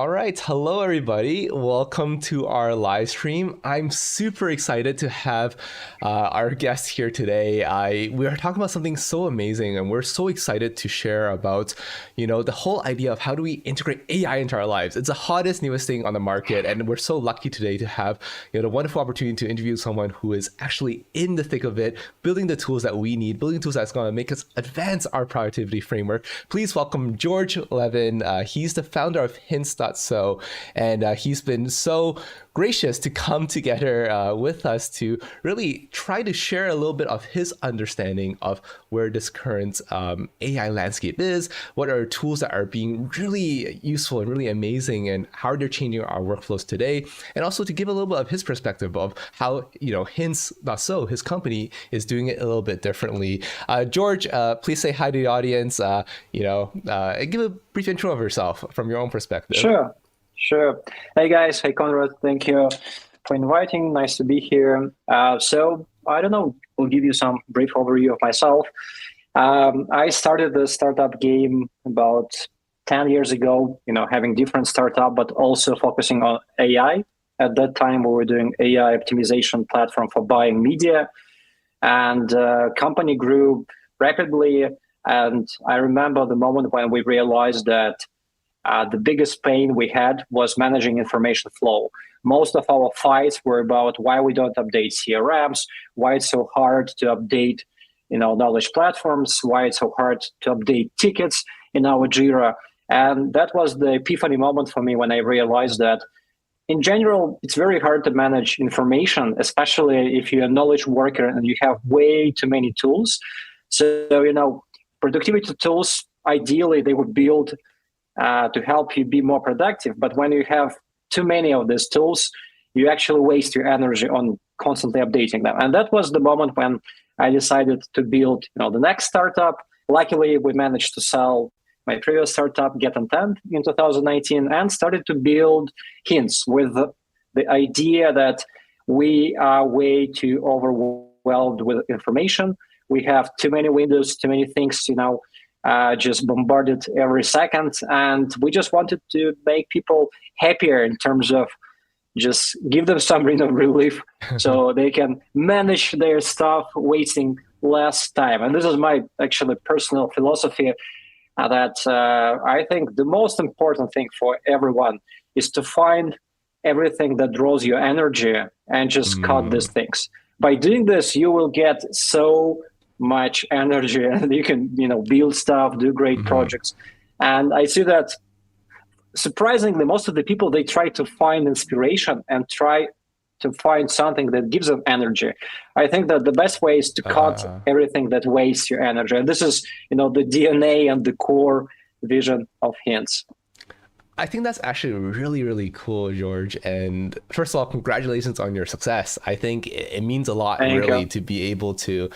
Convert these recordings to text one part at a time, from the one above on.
All right, hello everybody. Welcome to our live stream. I'm super excited to have our guest here today. We are talking about something so amazing, and we're so excited to share about, the whole idea of how do we integrate AI into our lives. It's the hottest, newest thing on the market, and we're so lucky today to have, the wonderful opportunity to interview someone who is actually in the thick of it, building the tools that we need, building tools that's going to make us advance our productivity framework. Please welcome George Levin. He's the founder of Hints.so, and he's been so gracious to come together with us to really try to share a little bit of his understanding of where this current AI landscape is, what are tools that are being really useful and really amazing, and how they're changing our workflows today, and also to give a little bit of his perspective of how, Hints.so, his company, is doing it a little bit differently. George, please say hi to the audience, give a brief intro of yourself from your own perspective. Sure. Hey guys, hey Conrad, thank you for inviting. Nice to be here. So I don't know, I'll give you some brief overview of myself. I started the startup game about 10 years ago, having different startup, but also focusing on AI. At that time, we were doing AI optimization platform for buying media, and company grew rapidly. And I remember the moment when we realized that the biggest pain we had was managing information flow. Most of our fights were about why we don't update CRMs, why it's so hard to update, knowledge platforms, why it's so hard to update tickets in our Jira. And that was the epiphany moment for me when I realized that in general, it's very hard to manage information, especially if you're a knowledge worker and you have way too many tools. So, productivity tools, ideally, they would build to help you be more productive. But when you have too many of these tools, you actually waste your energy on constantly updating them. And that was the moment when I decided to build, the next startup. Luckily, we managed to sell my previous startup, Get Intent, in 2019, and started to build Hints with the idea that we are way too overwhelmed with information. We have too many windows, too many things, just bombarded every second. And we just wanted to make people happier in terms of just give them some relief so they can manage their stuff, wasting less time. And this is my actually personal philosophy that I think the most important thing for everyone is to find everything that draws your energy and just cut these things. By doing this, you will get so much energy and you can build stuff, do great projects. And I see that surprisingly most of the people, they try to find inspiration and try to find something that gives them energy. I think that the best way is to cut everything that wastes your energy, and this is the DNA and the core vision of Hints. I think that's actually really, really cool, George. And first of all, congratulations on your success. I think it means a lot, really, to be able to,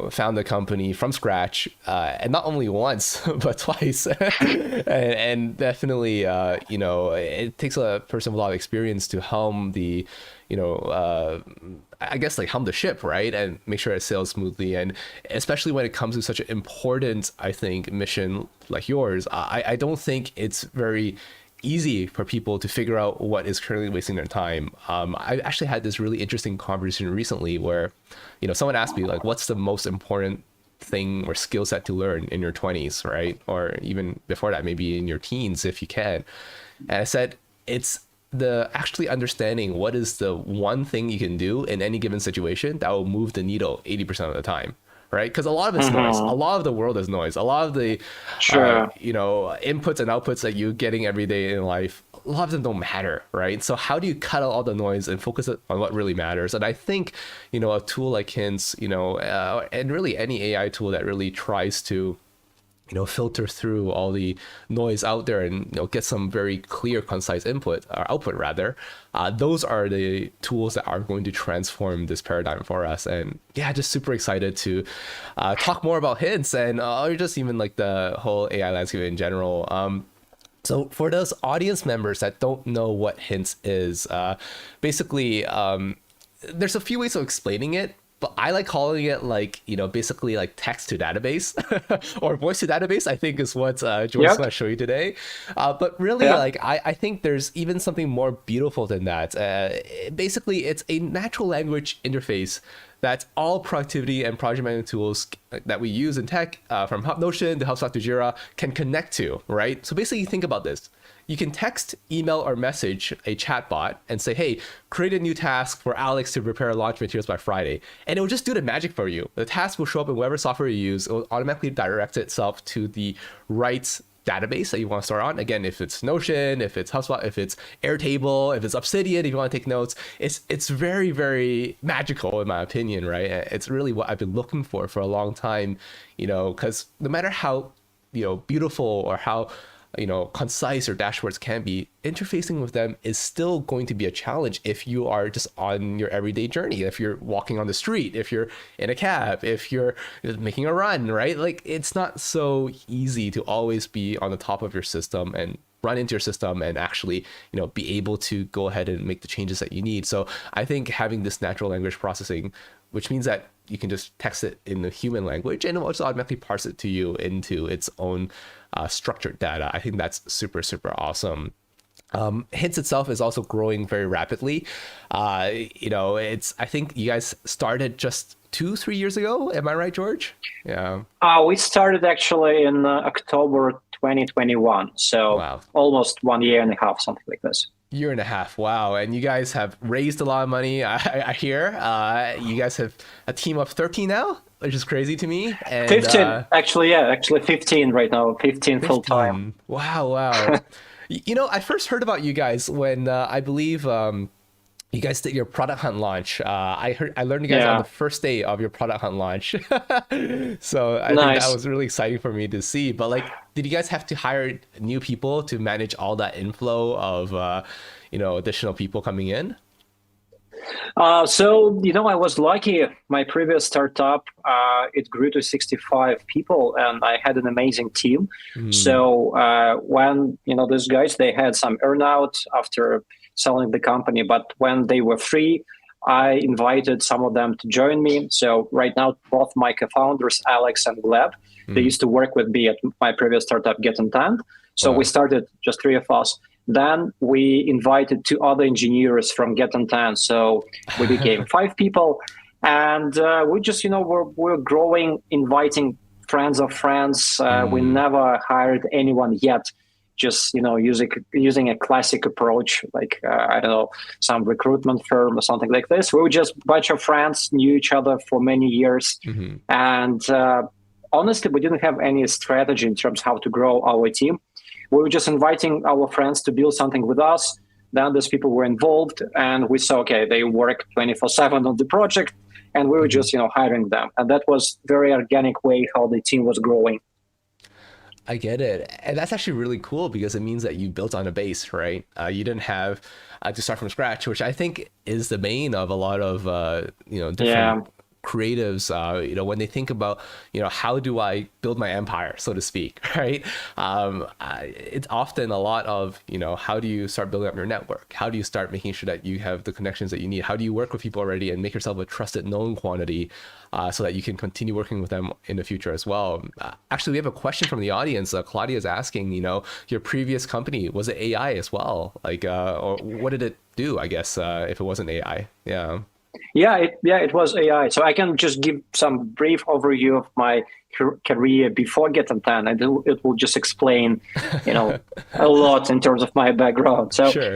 found a company from scratch, and not only once, but twice. and definitely, it takes a person with a lot of experience to helm the, I guess helm the ship, right? And make sure it sails smoothly. And especially when it comes to such an important, I think, mission like yours, I don't think it's very easy for people to figure out what is currently wasting their time. I actually had this really interesting conversation recently where, someone asked me what's the most important thing or skill set to learn in your 20s, right? Or even before that, maybe in your teens, if you can. And I said, it's the actually understanding what is the one thing you can do in any given situation that will move the needle 80% of the time, right? Because a lot of it's noise. A lot of the world is noise. A lot of the inputs and outputs that you're getting every day in life, a lot of them don't matter, right? So how do you cut out all the noise and focus on what really matters? And I think a tool like Hints, and really any AI tool that really tries to filter through all the noise out there and get some very clear, concise input or output rather. Those are the tools that are going to transform this paradigm for us. And yeah, just super excited to talk more about Hints and or just even the whole AI landscape in general. So for those audience members that don't know what Hints is, basically, there's a few ways of explaining it. but I like calling it like, basically like text to database or voice to database, I think is what George is Yep. going to show you today. But really, Yeah. like, I think there's even something more beautiful than that. Basically, it's a natural language interface that all productivity and project management tools that we use in tech, from Notion to HubSpot to Jira, can connect to, right? So basically, think about this. You can text, email, or message a chatbot and say, hey, create a new task for Alex to prepare launch materials by Friday. And it will just do the magic for you. The task will show up in whatever software you use. It will automatically direct itself to the right database that you want to start on. Again, if it's Notion, if it's HubSpot, if it's Airtable, if it's Obsidian, if you want to take notes, it's very, very magical in my opinion, right? It's really what I've been looking for a long time, because no matter how, beautiful or how, concise or dashboards can be, interfacing with them is still going to be a challenge if you are just on your everyday journey, if you're walking on the street, if you're in a cab, if you're making a run, right? Like, it's not so easy to always be on the top of your system and run into your system and actually, be able to go ahead and make the changes that you need. So I think having this natural language processing, which means that you can just text it in the human language and it will just automatically parse it to you into its own structured data. I think that's super, super awesome. Hints itself is also growing very rapidly. I think you guys started just 2-3 years ago. Am I right, George? Yeah. We started actually in October 2021. So Wow. almost 1 year and a half, something like this. Year and a half. Wow. And you guys have raised a lot of money. I hear you guys have a team of 13 now, which is crazy to me. And 15, actually, yeah, actually 15 right now, 15 full time. Wow. Wow. I first heard about you guys when I believe you guys did your product hunt launch. I learned you guys on the first day of your product hunt launch. So I think that was really exciting for me to see. But like, did you guys have to hire new people to manage all that inflow of, additional people coming in? So, I was lucky. My previous startup, it grew to 65 people and I had an amazing team. So when, these guys, they had some earnout after selling the company, but when they were free, I invited some of them to join me. So right now, both my co-founders, Alex and Gleb, they used to work with me at my previous startup, Get Intent. So we started just 3 of us. Then we invited 2 other engineers from Get Intent. So we became 5 people. And we just, we're growing, inviting friends of friends. We never hired anyone yet. Just, using a classic approach, like, I don't know, some recruitment firm or something like this. We were just a bunch of friends, knew each other for many years. And honestly, we didn't have any strategy in terms of how to grow our team. We were just inviting our friends to build something with us. Then those people were involved and we saw, okay, they work 24/7 on the project and we were just, hiring them. And that was very organic way how the team was growing. I get it. And that's actually really cool because it means that you built on a base, right? You didn't have to start from scratch, which I think is the main of a lot of, different creatives, when they think about, how do I build my empire, so to speak, right? It's often a lot of, how do you start building up your network? How do you start making sure that you have the connections that you need? How do you work with people already and make yourself a trusted known quantity so that you can continue working with them in the future as well? Actually, we have a question from the audience. Claudia is asking, your previous company, was it AI as well? Like, or what did it do, I guess, if it wasn't AI? Yeah. It was AI. So I can just give some brief overview of my career before Get Intent, and it will just explain, a lot in terms of my background. So sure.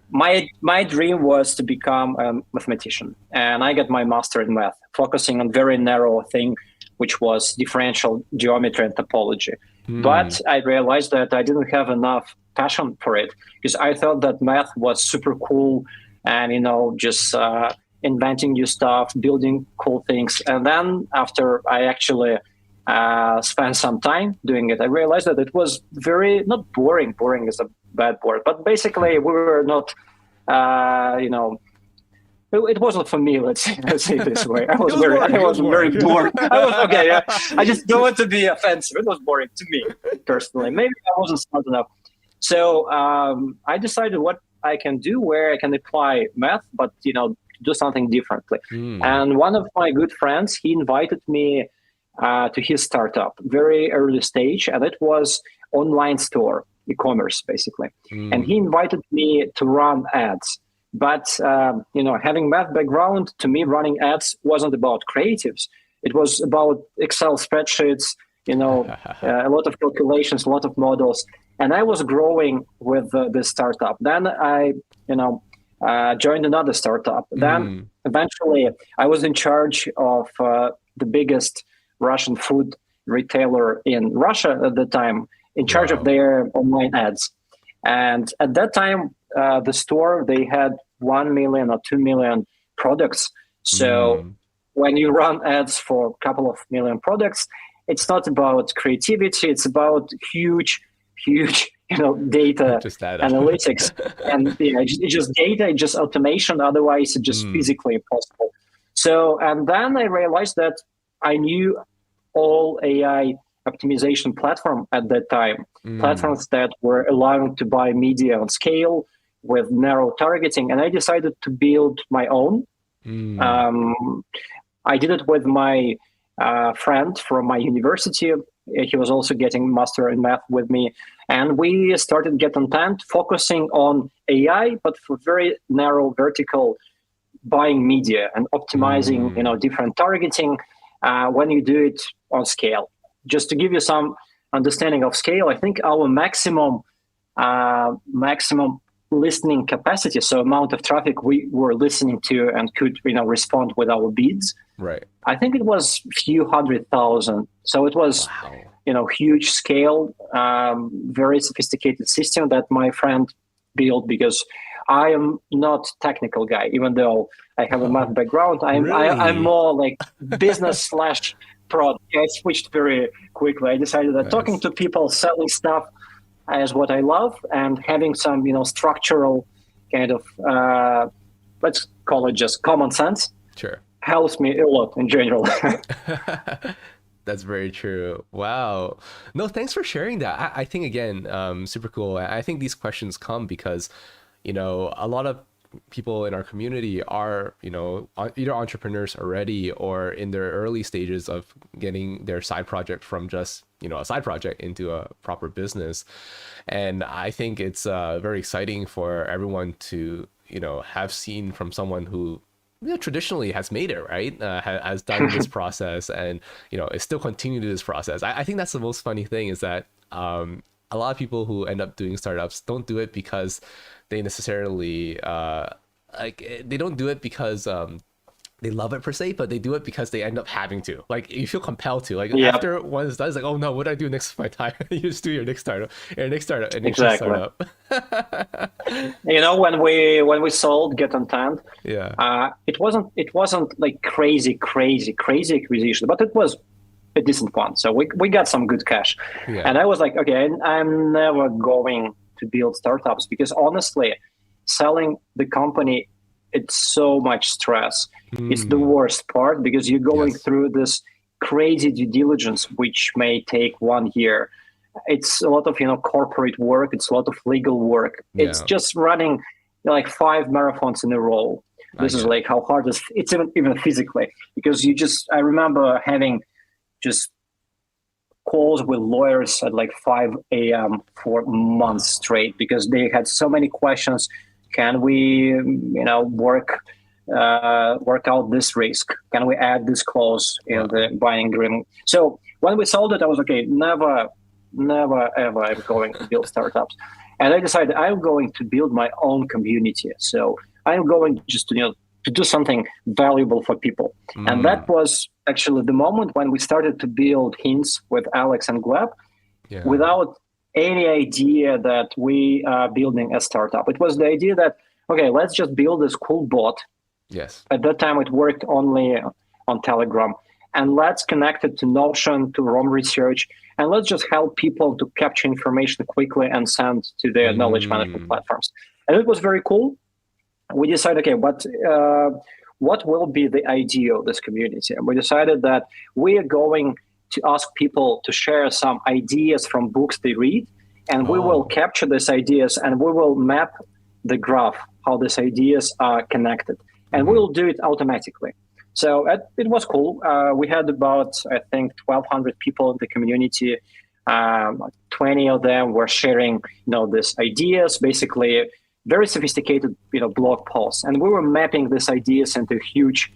My dream was to become a mathematician, and I got my master in math, focusing on very narrow thing, which was differential geometry and topology. But I realized that I didn't have enough passion for it because I thought that math was super cool and, just inventing new stuff, building cool things. And then after I actually spent some time doing it, I realized that it was very, not boring. Boring is a bad word, but basically we were not, it wasn't for me. Let's say it this way. I was very bored. I just don't want to be offensive. It was boring to me personally. Maybe I wasn't smart enough. So I decided what I can do, where I can apply math, but to do something differently. And one of my good friends, he invited me to his startup, very early stage, and it was online store, e-commerce basically. And he invited me to run ads. But having math background, to me, running ads wasn't about creatives. It was about Excel spreadsheets, a lot of calculations, a lot of models. And I was growing with this startup. Then I, joined another startup. Then eventually I was in charge of the biggest Russian food retailer in Russia at the time, in charge of their online ads. And at that time, the store, they had 1 million or 2 million products. So when you run ads for a couple of million products, it's not about creativity, it's about huge data analytics. And it's just data, it's just automation, otherwise it's just physically impossible. So, and then I realized that I knew all AI optimization platform at that time, platforms that were allowing to buy media on scale with narrow targeting. And I decided to build my own. I did it with my friend from my university. He was also getting master in math with me. And we started Get Content, focusing on AI, but for very narrow vertical buying media and optimizing, different targeting when you do it on scale. Just to give you some understanding of scale, I think our maximum listening capacity, so amount of traffic we were listening to and could respond with our bids. Right. I think it was a few 100,000. So it was huge scale, very sophisticated system that my friend built, because I am not technical guy, even though I have a math background. I'm more like business / product. I switched very quickly. I decided that talking to people, selling stuff is what I love, and having some, structural kind of, let's call it just common sense, helps me a lot in general. That's very true. Wow. No, thanks for sharing that. I think, again, super cool. I think these questions come because, a lot of people in our community are, either entrepreneurs already or in their early stages of getting their side project from just, a side project into a proper business. And I think it's very exciting for everyone to, have seen from someone who, traditionally has made it, right? Has done this process and, is still continuing this process. I think that's the most funny thing is that a lot of people who end up doing startups don't do it because they necessarily they don't do it because they love it per se, but they do it because they end up having to. Like, you feel compelled to. Like, after one is done, it's like, oh no, what do I do next with my time? You just do your next startup, and startup. When we sold Get Content, it wasn't like crazy acquisition, but it was a decent one. So we got some good cash, and I was like, okay, I'm never going to build startups because honestly, selling the company, it's so much stress. It's the worst part because you're going through this crazy due diligence, which may take 1 year. It's a lot of corporate work. It's a lot of legal work. It's just running like 5 marathons in a row. This is like how hard it's even physically, because I remember having just calls with lawyers at like 5 a.m. for months straight because they had so many questions. Can we, work out this risk? Can we add this clause in the buying agreement? So when we sold it, I was okay. Never, ever I'm going to build startups. And I decided I'm going to build my own community. So I'm going just to do something valuable for people. And that was actually the moment when we started to build Hints with Alex and Gleb without any idea that we are building a startup. It was the idea that, okay, let's just build this cool bot. Yes. At that time, it worked only on Telegram. And let's connect it to Notion, to Rome Research, and let's just help people to capture information quickly and send to their knowledge management platforms. And it was very cool. We decided, okay, what will be the idea of this community? And we decided that we are going to ask people to share some ideas from books they read, and we will capture these ideas and we will map the graph, how these ideas are connected. and we'll do it automatically. So it was cool. We had about, I think, 1,200 people in the community. 20 of them were sharing, these ideas, basically very sophisticated, blog posts, and we were mapping these ideas into a huge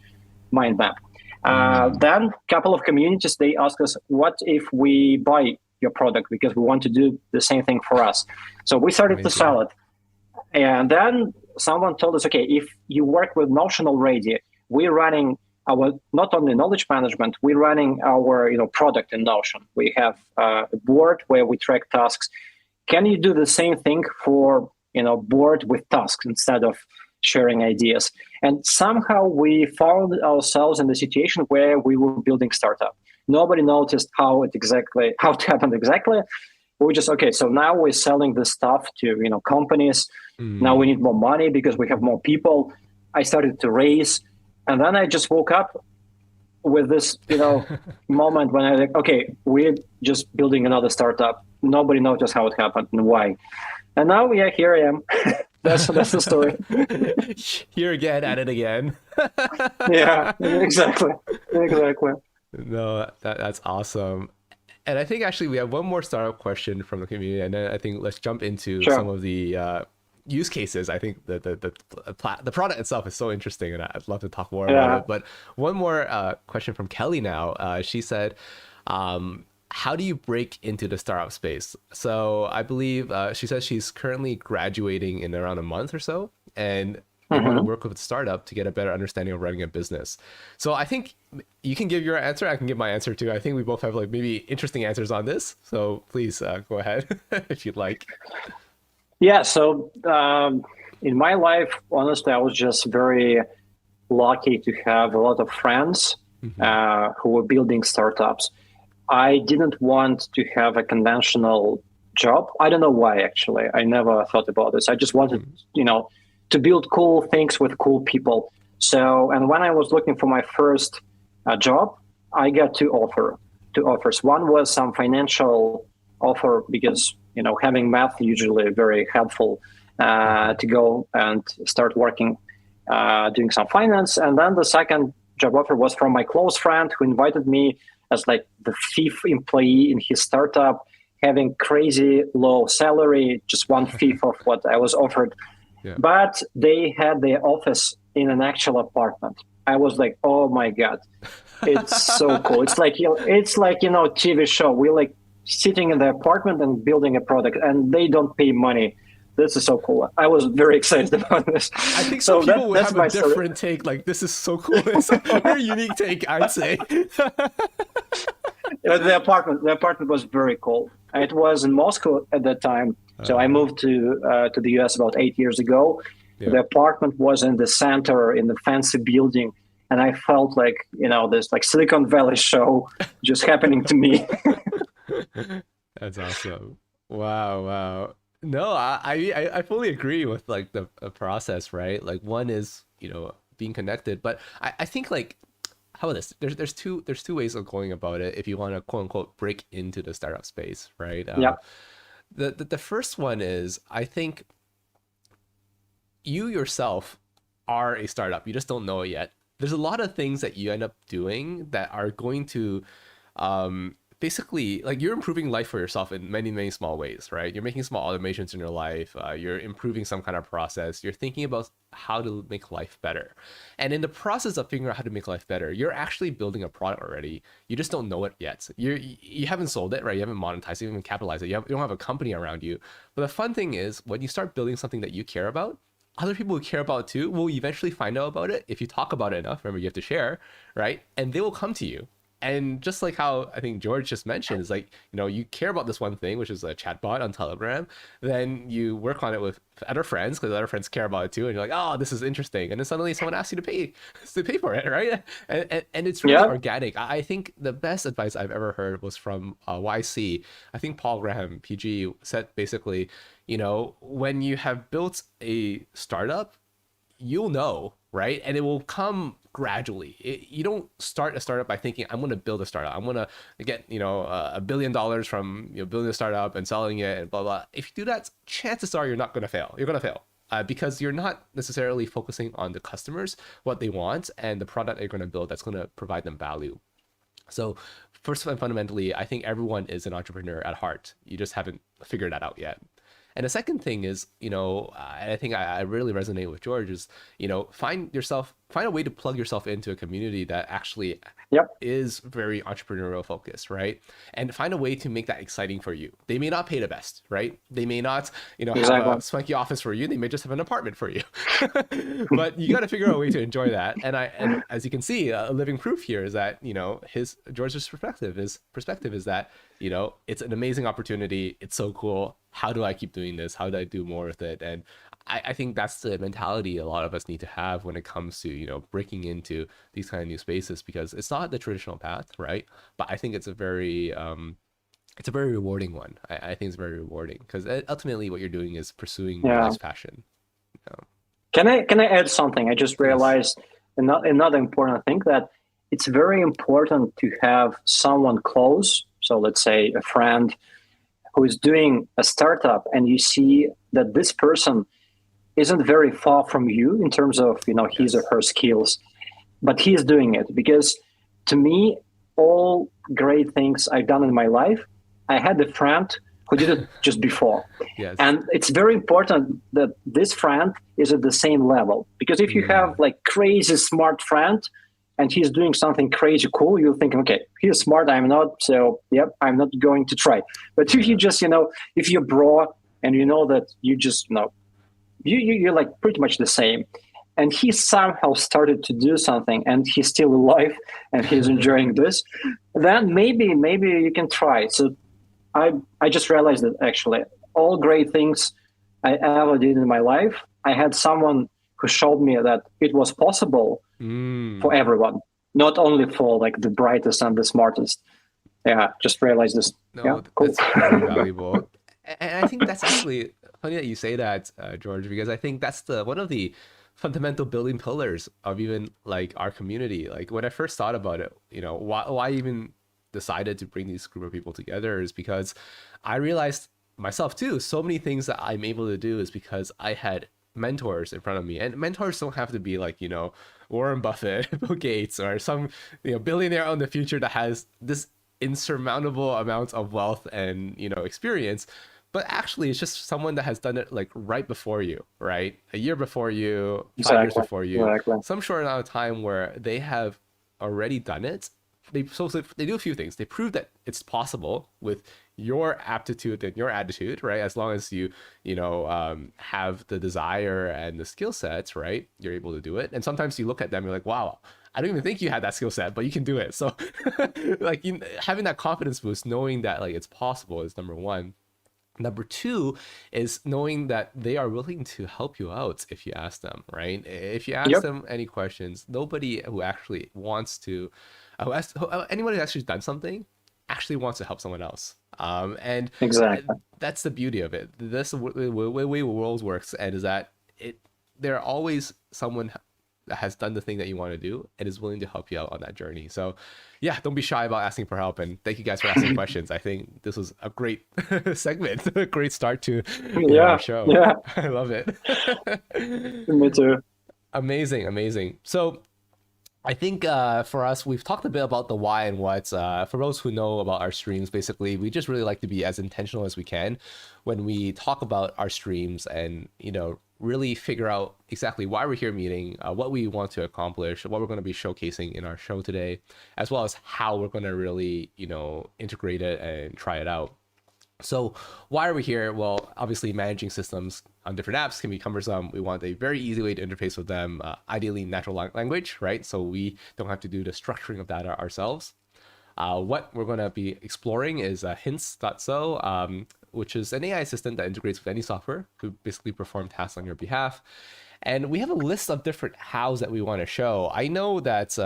mind map. Then a couple of communities, they asked us, what if we buy your product because we want to do the same thing for us? So we started to sell it. And then someone told us, okay, if you work with Notion already, we're running our not only knowledge management, we're running our product in Notion. We have a board where we track tasks. Can you do the same thing for board with tasks instead of sharing ideas? And somehow we found ourselves in the situation where we were building startup. Nobody noticed how it happened exactly. We just, okay, so now we're selling this stuff to companies. Now we need more money because we have more people. I started to raise, and then I just woke up with this moment when I like, okay, we're just building another startup. Nobody noticed how it happened and why. And now, yeah, here I am. That's the story. Here again, at it again. Yeah, exactly. No, that's awesome. And I think actually we have one more startup question from the community, and then I think let's jump into some of the use cases. I think the product itself is so interesting, and I'd love to talk more about it. But one more question from Kelly now. She said, how do you break into the startup space? So I believe she says she's currently graduating in around a month or so, and they want to work with a startup to get a better understanding of running a business. So I think you can give your answer. I can give my answer too. I think we both have like maybe interesting answers on this. So please go ahead if you'd like. Yeah. So in my life, honestly, I was just very lucky to have a lot of friends who were building startups. I didn't want to have a conventional job. I don't know why, actually. I never thought about this. I just wanted, to build cool things with cool people. So, and when I was looking for my first job, I got two offers. One was some financial offer because, having math usually very helpful to go and start working, doing some finance. And then the second job offer was from my close friend who invited me as like the fifth employee in his startup, having crazy low salary, just 1/5 of what I was offered. Yeah. But they had their office in an actual apartment. I was like, oh my God, it's so cool. It's like, TV show. We're like sitting in the apartment and building a product, and they don't pay money. This is so cool. I was very excited about this. I think some people would have a different take. Like, this is so cool. It's a very unique take, I'd say. The apartment was very cool. It was in Moscow at that time. So I moved to the US about 8 years ago. Yeah. The apartment was in the center, in the fancy building. And I felt like, this like Silicon Valley show just happening to me. That's awesome. Wow. No, I fully agree with like the process, right? Like one is, being connected, but I think like, how about this? There's two ways of going about it if you want to quote unquote break into the startup space, right? Yeah. The first one is, I think you yourself are a startup. You just don't know it yet. There's a lot of things that you end up doing that are going to basically, like, you're improving life for yourself in many, many small ways, right? You're making small automations in your life. You're improving some kind of process. You're thinking about how to make life better. And in the process of figuring out how to make life better, you're actually building a product already. You just don't know it yet. You haven't sold it, right? You haven't monetized it, you haven't capitalized it. You don't have a company around you. But the fun thing is, when you start building something that you care about, other people who care about it too will eventually find out about it if you talk about it enough. Remember, you have to share, right? And they will come to you. And just like how I think George just mentioned, is like, you care about this one thing, which is a chatbot on Telegram, then you work on it with other friends because other friends care about it too. And you're like, oh, this is interesting. And then suddenly someone asks you to pay for it, right? And it's really organic. I think the best advice I've ever heard was from YC. I think Paul Graham, PG, said basically, when you have built a startup, you'll know, right? And it will come gradually. You don't start a startup by thinking, I'm going to build a startup. I'm going to get, $1 billion from building a startup and selling it and blah, blah. If you do that, chances are you're not going to fail. You're going to fail. because you're not necessarily focusing on the customers, what they want, and the product you're going to build that's going to provide them value. So first and fundamentally, I think everyone is an entrepreneur at heart. You just haven't figured that out yet. And the second thing is, and I think I really resonate with George is, find a way to plug yourself into a community that actually Yep. is very entrepreneurial focused, right? And find a way to make that exciting for you. They may not pay the best, right? They may not, have Exactly. a swanky office for you. They may just have an apartment for you. But you got to figure out a way to enjoy that. And as you can see, a living proof here is that, George's perspective is that, it's an amazing opportunity. It's so cool. How do I keep doing this? How do I do more with it? And I think that's the mentality a lot of us need to have when it comes to, breaking into these kind of new spaces, because it's not the traditional path, right? But I think it's a very rewarding one. I think it's very rewarding because ultimately what you're doing is pursuing your life's passion. Can I add something? I just Please. realized another important thing, that it's very important to have someone close. So let's say a friend who is doing a startup, and you see that this person isn't very far from you in terms of his or her skills, but he is doing it. Because to me, all great things I've done in my life, I had a friend who did it just before. Yes. And it's very important that this friend is at the same level, because if you have like crazy smart friend and he's doing something crazy cool, you'll think, okay, he's smart, I'm not, so yep, I'm not going to try. But if you just, if you're broad and you know that you just, you're like pretty much the same, and he somehow started to do something and he's still alive and he's enjoying this, then maybe you can try. So I just realized that actually all great things I ever did in my life, I had someone who showed me that it was possible for everyone, not only for like the brightest and the smartest. Yeah, just realized this. No, yeah, cool. that's very valuable. And I think that's actually funny that you say that, George, because I think that's one of the fundamental building pillars of even like our community. Like when I first thought about it, why even decided to bring this group of people together is because I realized myself too, so many things that I'm able to do is because I had mentors in front of me. And mentors don't have to be like, Warren Buffett, Bill Gates, or some, billionaire in the future that has this insurmountable amounts of wealth and, experience. But actually it's just someone that has done it like right before you, right? A year before you, 5 years before you, some short amount of time where they have already done it. They do a few things. They prove that it's possible with your aptitude and your attitude, right? As long as you have the desire and the skill sets, right? You're able to do it. And sometimes you look at them, you're like, wow, I don't even think you had that skill set, but you can do it. So like having that confidence boost, knowing that like it's possible is number one. Number two is knowing that they are willing to help you out if you ask them, right? If you ask them any questions, nobody who actually wants to, anyone who actually done something actually wants to help someone else. And exactly, that's the beauty of it. That's the way the world works, and is that there are always someone that has done the thing that you want to do and is willing to help you out on that journey. So yeah, don't be shy about asking for help, and thank you guys for asking questions. I think this was a great segment, a great start to our show. Yeah, I love it. me too. Amazing. So I think for us, we've talked a bit about the why and what. For those who know about our streams, basically, we just really like to be as intentional as we can when we talk about our streams, and really figure out exactly why we're here meeting, what we want to accomplish, what we're going to be showcasing in our show today, as well as how we're going to really integrate it and try it out. So why are we here? Well, obviously managing systems on different apps can be cumbersome. We want a very easy way to interface with them, ideally natural language, right? So we don't have to do the structuring of data ourselves. What we're going to be exploring is Hints.so, which is an AI assistant that integrates with any software to basically perform tasks on your behalf. And we have a list of different hows that we want to show. I know that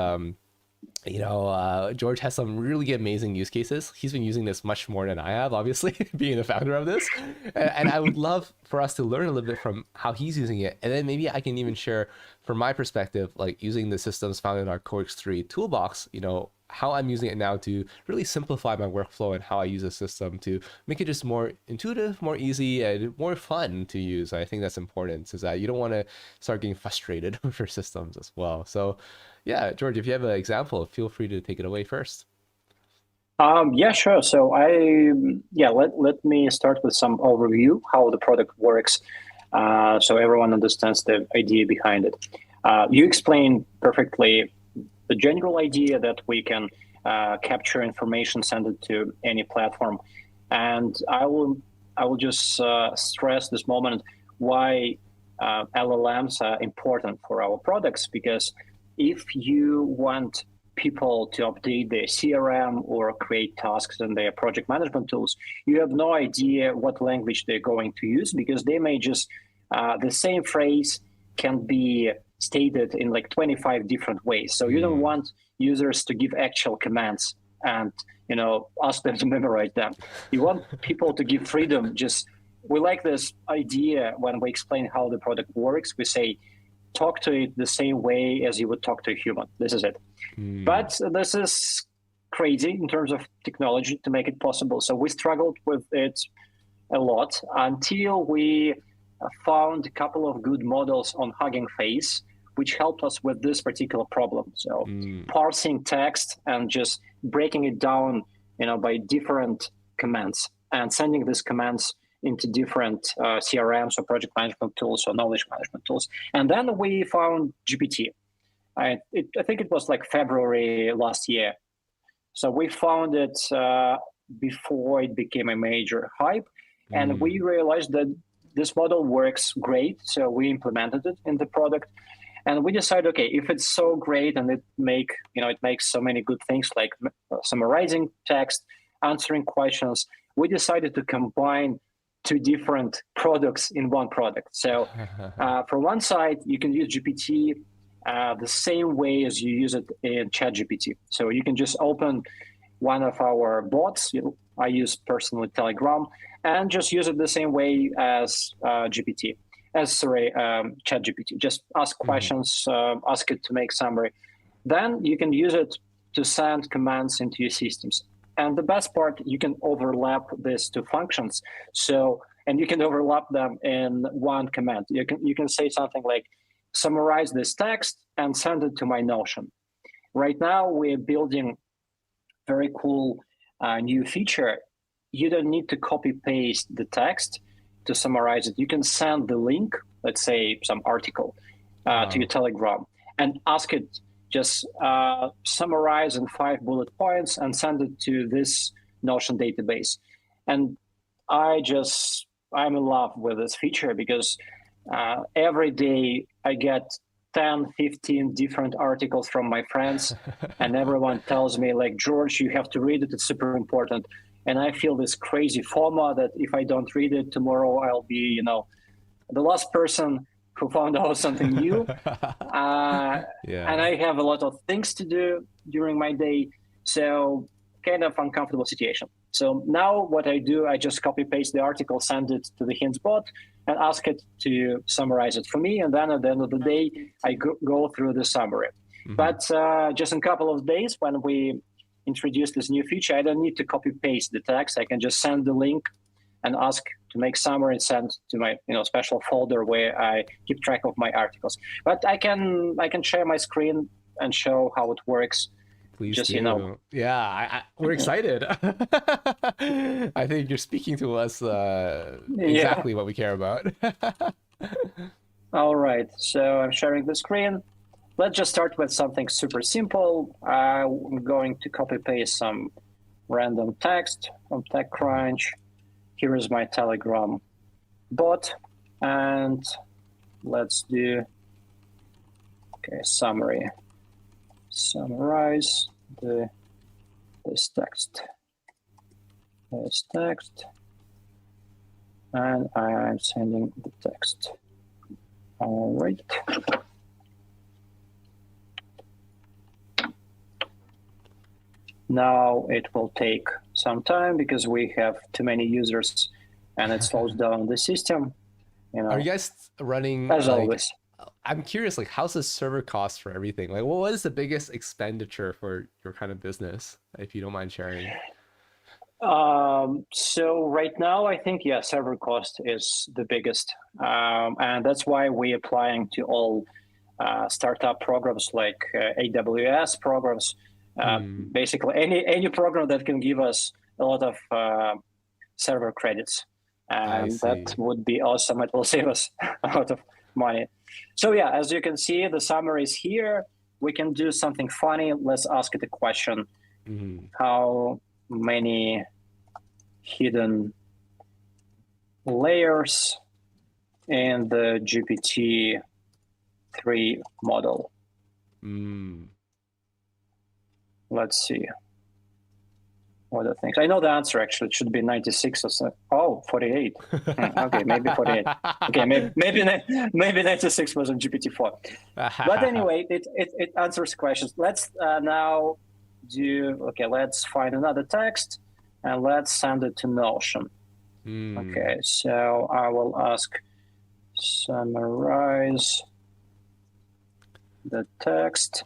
George has some really amazing use cases. He's been using this much more than I have, obviously, being the founder of this. And I would love for us to learn a little bit from how he's using it. And then maybe I can even share from my perspective, like using the systems found in our Codex 3 toolbox, how I'm using it now to really simplify my workflow and how I use the system to make it just more intuitive, more easy, and more fun to use. I think that's important, is that you don't want to start getting frustrated with your systems as well. So yeah, George, if you have an example, feel free to take it away first. Yeah, sure. So let me start with some overview how the product works, so everyone understands the idea behind it. You explained perfectly the general idea that we can capture information, send it to any platform, and I will just stress this moment why LLMs are important for our products, because if you want people to update their CRM or create tasks in their project management tools, you have no idea what language they're going to use, because they may just, the same phrase can be stated in like 25 different ways. So you don't want users to give actual commands and ask them to memorize them. You want people to give freedom. We like this idea when we explain how the product works. We say, talk to it the same way as you would talk to a human. This is it. But this is crazy in terms of technology to make it possible. So we struggled with it a lot until we found a couple of good models on Hugging Face, which helped us with this particular problem. So parsing text and just breaking it down, by different commands and sending these commands into different CRMs or project management tools or knowledge management tools. And then we found GPT. I think it was like February last year. So we found it before it became a major hype. And we realized that this model works great. So we implemented it in the product. And we decided, okay, if it's so great and it makes so many good things like summarizing text, answering questions, we decided to combine two different products in one product. So from one side, you can use GPT the same way as you use it in ChatGPT. So you can just open one of our bots. I use personally Telegram, and just use it the same way as ChatGPT. Just ask questions, ask it to make summary. Then you can use it to send commands into your systems. And the best part, you can overlap these two functions. And you can overlap them in one command. You can say something like, summarize this text and send it to my Notion. Right now, we're building very cool new feature. You don't need to copy paste the text to summarize it. You can send the link, let's say some article, to your Telegram, and ask it just summarize in 5 bullet points and send it to this Notion database. And I'm in love with this feature, because every day I get 10, 15 different articles from my friends, and everyone tells me, like, George, you have to read it. It's super important. And I feel this crazy FOMO that if I don't read it tomorrow, I'll be, the last person who found out something new. And I have a lot of things to do during my day. So kind of uncomfortable situation. So now what I do, I just copy paste the article, send it to the Hints bot, and ask it to summarize it for me. And then at the end of the day, I go through the summary. But just in a couple of days, when we introduce this new feature, I don't need to copy paste the text. I can just send the link and ask to make summary and send to my special folder where I keep track of my articles. But I can share my screen and show how it works. Please do. Yeah, we're excited. I think you're speaking to us exactly what we care about. All right, so I'm sharing the screen. Let's just start with something super simple. I'm going to copy paste some random text from TechCrunch. Here is my Telegram bot, and let's do summary. Summarize this text, and I'm sending the text. All right. Now it will take some time because we have too many users, and it slows down the system. Are you guys running as always I'm curious, like, how's the server cost for everything? Like, what is the biggest expenditure for your kind of business, if you don't mind sharing? So right now, I think, yeah, server cost is the biggest. And that's why we're applying to all startup programs like AWS programs. Hmm. Basically, any program that can give us a lot of server credits. I And that see. would be awesome. It will save us a lot of money. So yeah, as you can see, the summary is here. We can do something funny. Let's ask it a question. Hmm. How many hidden layers in the GPT-3 model? Mm. Let's see. What are the things? I know the answer, actually. It should be 96 or so. Oh, 48. Okay, maybe 48. Okay, maybe 96 was on GPT-4. But anyway, it answers questions. Let's now let's find another text and let's send it to Notion. Hmm. Okay, so I will ask summarize the text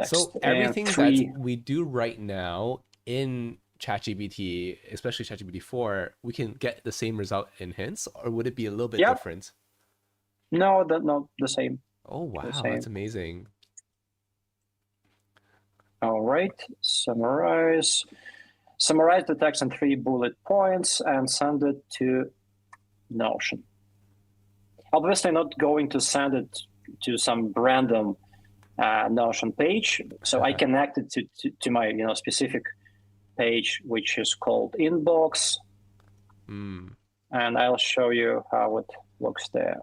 So in everything that three. we do right now in ChatGPT, especially ChatGPT 4, we can get the same result in Hints, or would it be a little bit Yep. different? No, the same. Oh, The wow, that's same. amazing. All right. Summarize the text in 3 bullet points and send it to Notion. Obviously, not going to send it to some random Notion page. So I connect it to my specific page, which is called Inbox, Mm. and I'll show you how it looks there.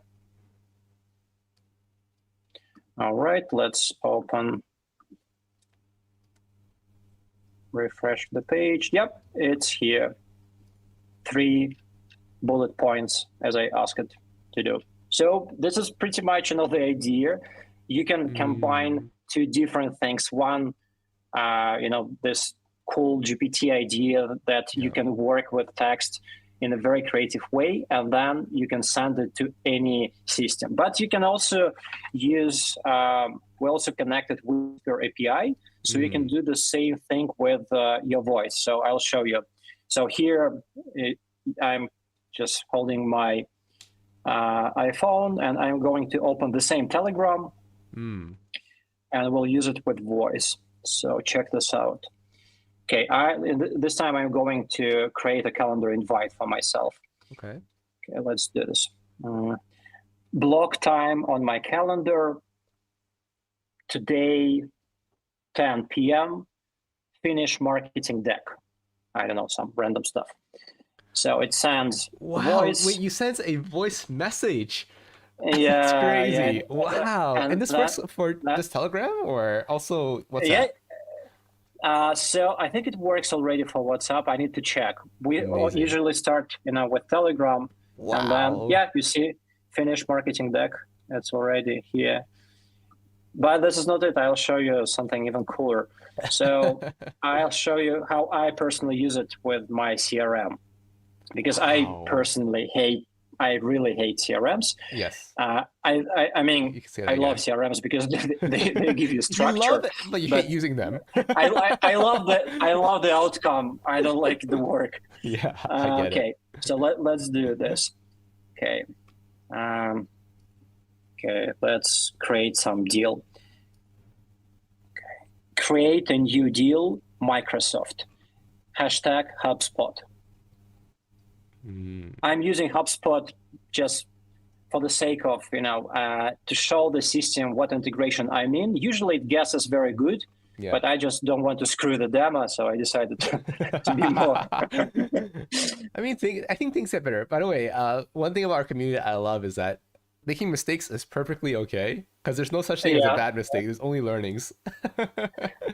All right, let's refresh the page. Yep, it's here. 3 bullet points as I asked it to do. So this is pretty much the idea. You can combine Mm. 2 different things. One, this cool GPT idea that you Yeah. can work with text in a very creative way, and then you can send it to any system. But you can also use, we also connected with your API, so you can Mm. do the same thing with your voice. So I'll show you. So here, I'm just holding my iPhone, and I'm going to open the same Telegram, Mm. and we'll use it with voice. So check this out. Okay, this time I'm going to create a calendar invite for myself. Okay. Okay, let's do this. Block time on my calendar. Today, 10 p.m. Finish marketing deck. I don't know, some random stuff. So it sends Wow. Wait, voice. you sent a voice message. That's Yeah. crazy. Wow. And And this works for that just Telegram or also yeah. WhatsApp? So I think it works already for WhatsApp. I need to check. We Amazing. usually start, with Telegram, and then Wow. you see, finish marketing deck. It's already here. But this is not it. I'll show you something even cooler. So I'll show you how I personally use it with my CRM, because Wow. I really hate CRMs. Yes. I mean, You can say that I love again. CRMs because they give you You love structure, it, but you hate but using them. I love the outcome. I don't like the work. Yeah, I get it. Okay, so let's do this. Okay, let's create some deal. Create a new deal, Microsoft. Hashtag HubSpot. Mm. I'm using HubSpot just for the sake of, to show the system what integration I'm in. Usually it guesses very good, Yeah. but I just don't want to screw the demo, so I decided to be more. I think things get better. By the way, one thing about our community I love is that making mistakes is perfectly okay because there's no such thing as a Yeah, bad mistake. There's only learnings.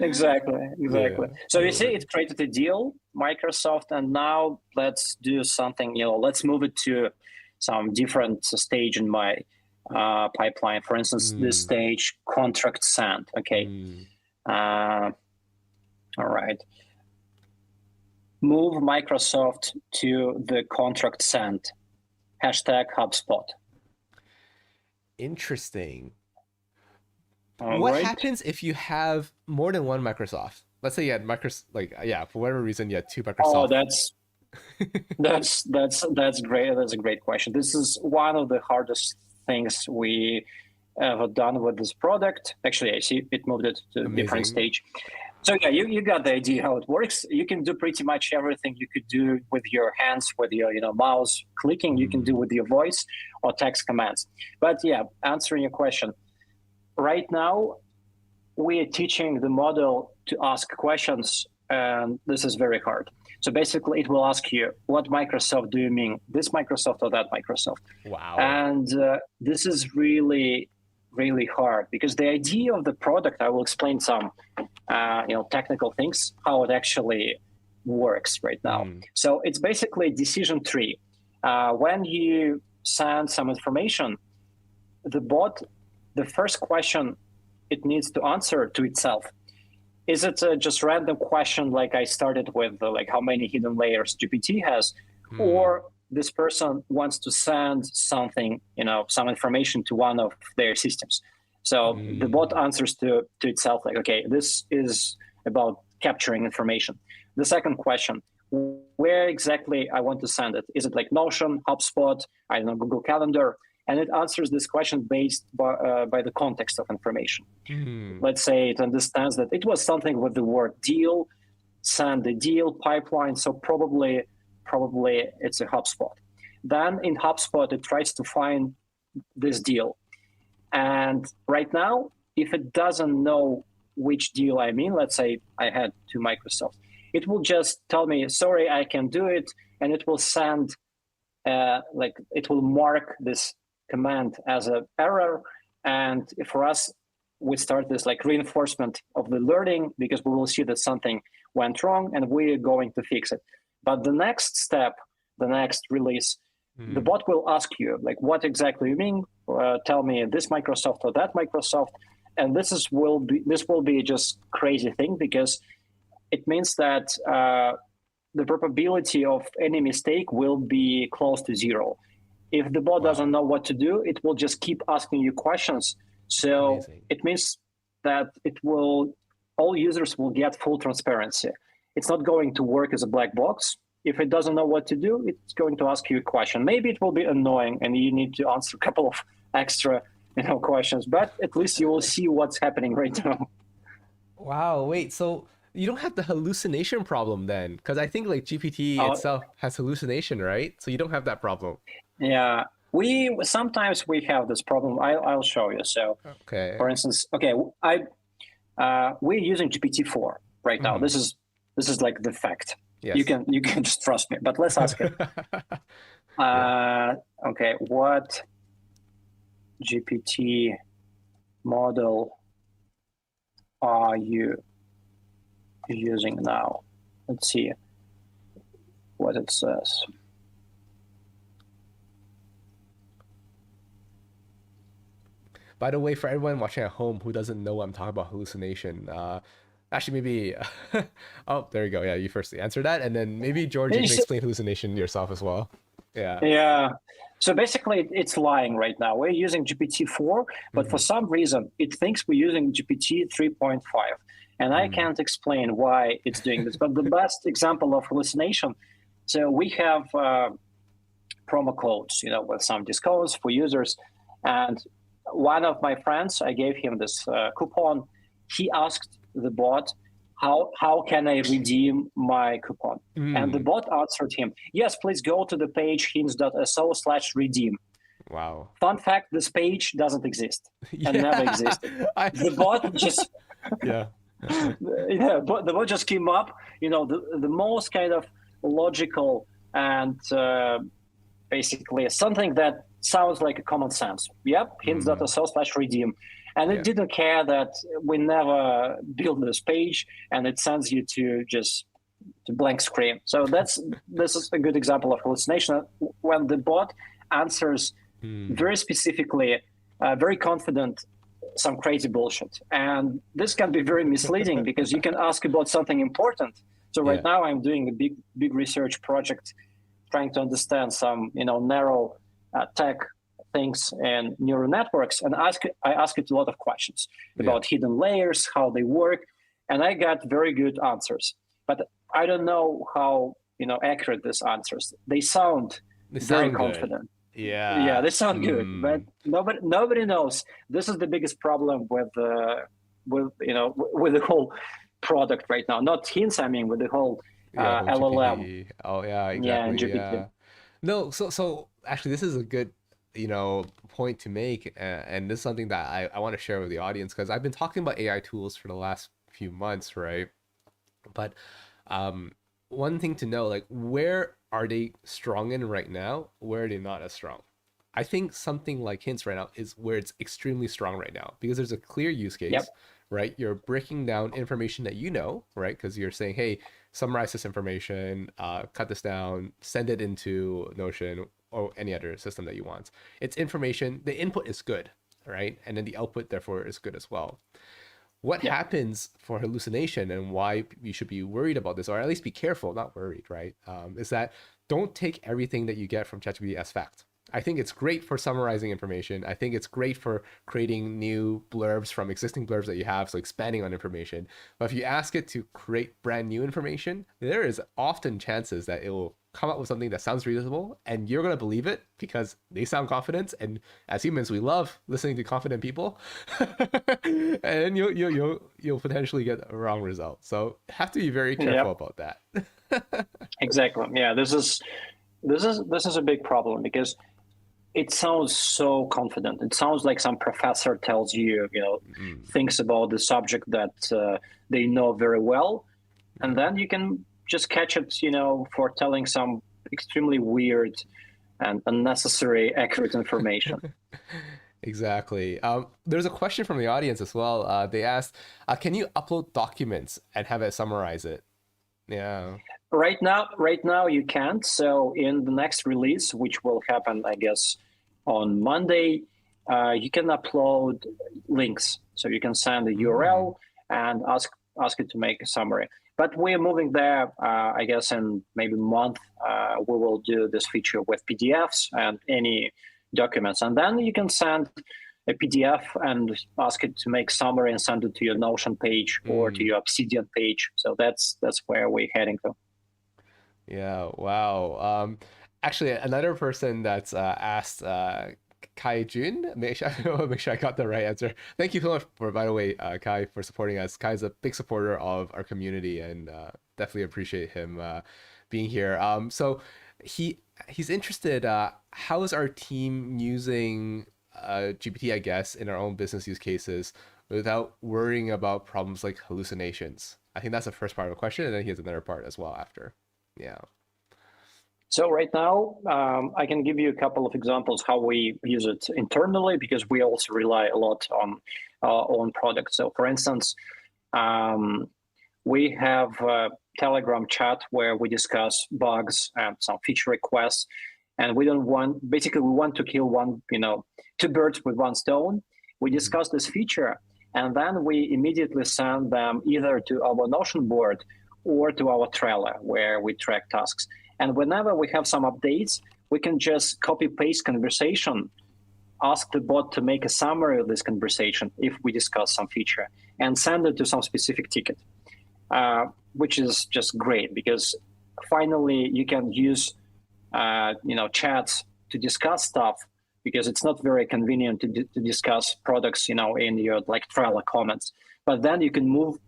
exactly. Yeah, So you see, totally. it created a deal, Microsoft, and now let's do something. Let's move it to some different stage in my pipeline. For instance, this Mm, stage, contract sent. Okay. mm. Uh, all right. Move Microsoft to the contract sent. Hashtag HubSpot. Interesting. All What right. happens if you have more than one Microsoft? Let's say you had Microsoft, like, yeah, for whatever reason, you had two Oh, Microsoft. that's great. That's a great question. This is one of the hardest things we ever done with this product. Actually, I see it moved it to a different Amazing. stage. So yeah, you got the idea how it works. You can do pretty much everything you could do with your hands, with your mouse clicking. You can do Mm, with your voice or text commands. But yeah, answering your question, right now we are teaching the model to ask questions, and this is very hard. So basically, it will ask you, "What Microsoft do you mean? This Microsoft or that Microsoft?" wow. And this is really, really hard because the idea of the product, I will explain some technical things, how it actually works right now. Mm, So it's basically a decision tree. When you send some information, the bot, the first question it needs to answer to itself, is it a just random question like I started with, like how many hidden layers GPT has, mm, or this person wants to send something, some information to one of their systems. So the bot mm. answers to itself like, okay, this is about capturing information. The second question, where exactly I want to send it? Is it like Notion, HubSpot, I don't know, Google Calendar? And it answers this question based by the context of information. Hmm. Let's say it understands that it was something with the word deal, send the deal pipeline. So probably it's a HubSpot. Then in HubSpot, it tries to find this deal. And right now, if it doesn't know which deal I mean, let's say I had two Microsoft, it will just tell me, sorry, I can do it. And it will send, it will mark this command as an error. And for us, we start this like reinforcement of the learning because we will see that something went wrong and we're going to fix it. But the next step, the next release, the Mm. bot will ask you like, what exactly you mean? Tell me this Microsoft or that Microsoft. And this will be just crazy thing because it means that the probability of any mistake will be close to zero. If the bot doesn't Wow. know what to do, it will just keep asking you questions. So Amazing. it means that all users will get full transparency. It's not going to work as a black box. If it doesn't know what to do, it's going to ask you a question. Maybe it will be annoying and you need to answer a couple of extra questions, but at least you will see what's happening right now. Wow. Wait, so you don't have the hallucination problem then? Because I think like GPT Uh, itself has hallucination, right? So you don't have that problem. yeah, we sometimes we have this problem. I'll show you. So, Okay. for instance, okay, we're using GPT-4 right now. Hmm. This is like the fact. You Yes. can you can just trust me. But let's ask it. Yeah. Uh, okay, what GPT model are you using now? Let's see what it says. By the way, for everyone watching at home who doesn't know I'm talking about hallucination, actually maybe oh, there you go. Yeah, you first answer that, and then maybe George, you can explain hallucination yourself as well. Yeah. Yeah. So basically, it's lying right now. We're using GPT-4, but for Hmm. some reason, it thinks we're using GPT 3.5. And I Mm. can't explain why it's doing this. But the best example of hallucination, so we have promo codes, with some discounts for users. And one of my friends, I gave him this coupon. He asked the bot, how can I redeem my coupon? And the Mm. bot answered him, yes, please go to the page hints.so/redeem. Wow. Fun fact, this page doesn't exist and never Yeah. existed. I. The bot just, Yeah. yeah, but the bot just came up, the most kind of logical and basically something that sounds like a common sense. Yep, Mm. hints.so/redeem. And it Yeah. didn't care that we never build this page and it sends you to just to blank screen. So this is a good example of hallucination when the bot answers Mm. very specifically, very confident, some crazy bullshit. And this can be very misleading because you can ask about something important. So right Yeah. now I'm doing a big research project trying to understand some narrow tech things in neural networks, and I asked it a lot of questions about hidden layers, how they work, and I got very good answers. But I don't know how accurate these answers. They sound very confident. Good. Yeah. Yeah, they sound good, but nobody knows. This is the biggest problem with the whole product right now. Not Hints, I mean, with the whole LLM. GPT. Oh yeah, Yeah, and exactly. GPT. Yeah. No, so actually, this is a good point to make, and this is something that I want to share with the audience because I've been talking about AI tools for the last few months, right? But one thing to know, like, where are they strong in right now? Where are they not as strong? I think something like Hints right now is where it's extremely strong right now because there's a clear use case. Yep. Right? You're breaking down information that right? Because you're saying, hey, summarize this information, cut this down, send it into Notion or any other system that you want. It's information, the input is good, right? And then the output, therefore, is good as well. What happens for hallucination and why you should be worried about this, or at least be careful, not worried, right? Is that don't take everything that you get from ChatGPT as fact. I think it's great for summarizing information. I think it's great for creating new blurbs from existing blurbs that you have, so expanding on information. But if you ask it to create brand new information, there is often chances that it will come up with something that sounds reasonable and you're going to believe it because they sound confident, and as humans we love listening to confident people. And you'll potentially get a wrong result. So have to be very careful about that. Exactly. Yeah, this is a big problem because it sounds so confident. It sounds like some professor tells you, things about the subject that they know very well, and then you can just catch it, for telling some extremely weird and unnecessary accurate information. Exactly. There's a question from the audience as well. They asked, can you upload documents and have it summarize it? Yeah. Right now you can't. So in the next release, which will happen, I guess, on Monday, you can upload links. So you can send a URL and ask it to make a summary. But we're moving there, I guess, in maybe a month. We will do this feature with PDFs and any documents. And then you can send a PDF and ask it to make summary and send it to your Notion page or to your Obsidian page. So that's where we're heading to. Yeah, wow. Actually, another person that's asked, Kai Jun, make sure I got the right answer. Thank you so much by the way, Kai, for supporting us. Kai is a big supporter of our community, and definitely appreciate him being here. So he's interested. How is our team using GPT, I guess, in our own business use cases without worrying about problems like hallucinations? I think that's the first part of the question, and then he has another part as well after. Yeah. So right now, I can give you a couple of examples how we use it internally, because we also rely a lot on our own product. So for instance, we have a Telegram chat where we discuss bugs and some feature requests. And we want to kill two birds with one stone. We discuss this feature, and then we immediately send them either to our Notion board or to our Trello, where we track tasks. And whenever we have some updates, we can just copy paste conversation, ask the bot to make a summary of this conversation if we discuss some feature, and send it to some specific ticket, which is just great because finally you can use chats to discuss stuff, because it's not very convenient to discuss products in your Trello comments. But then you can move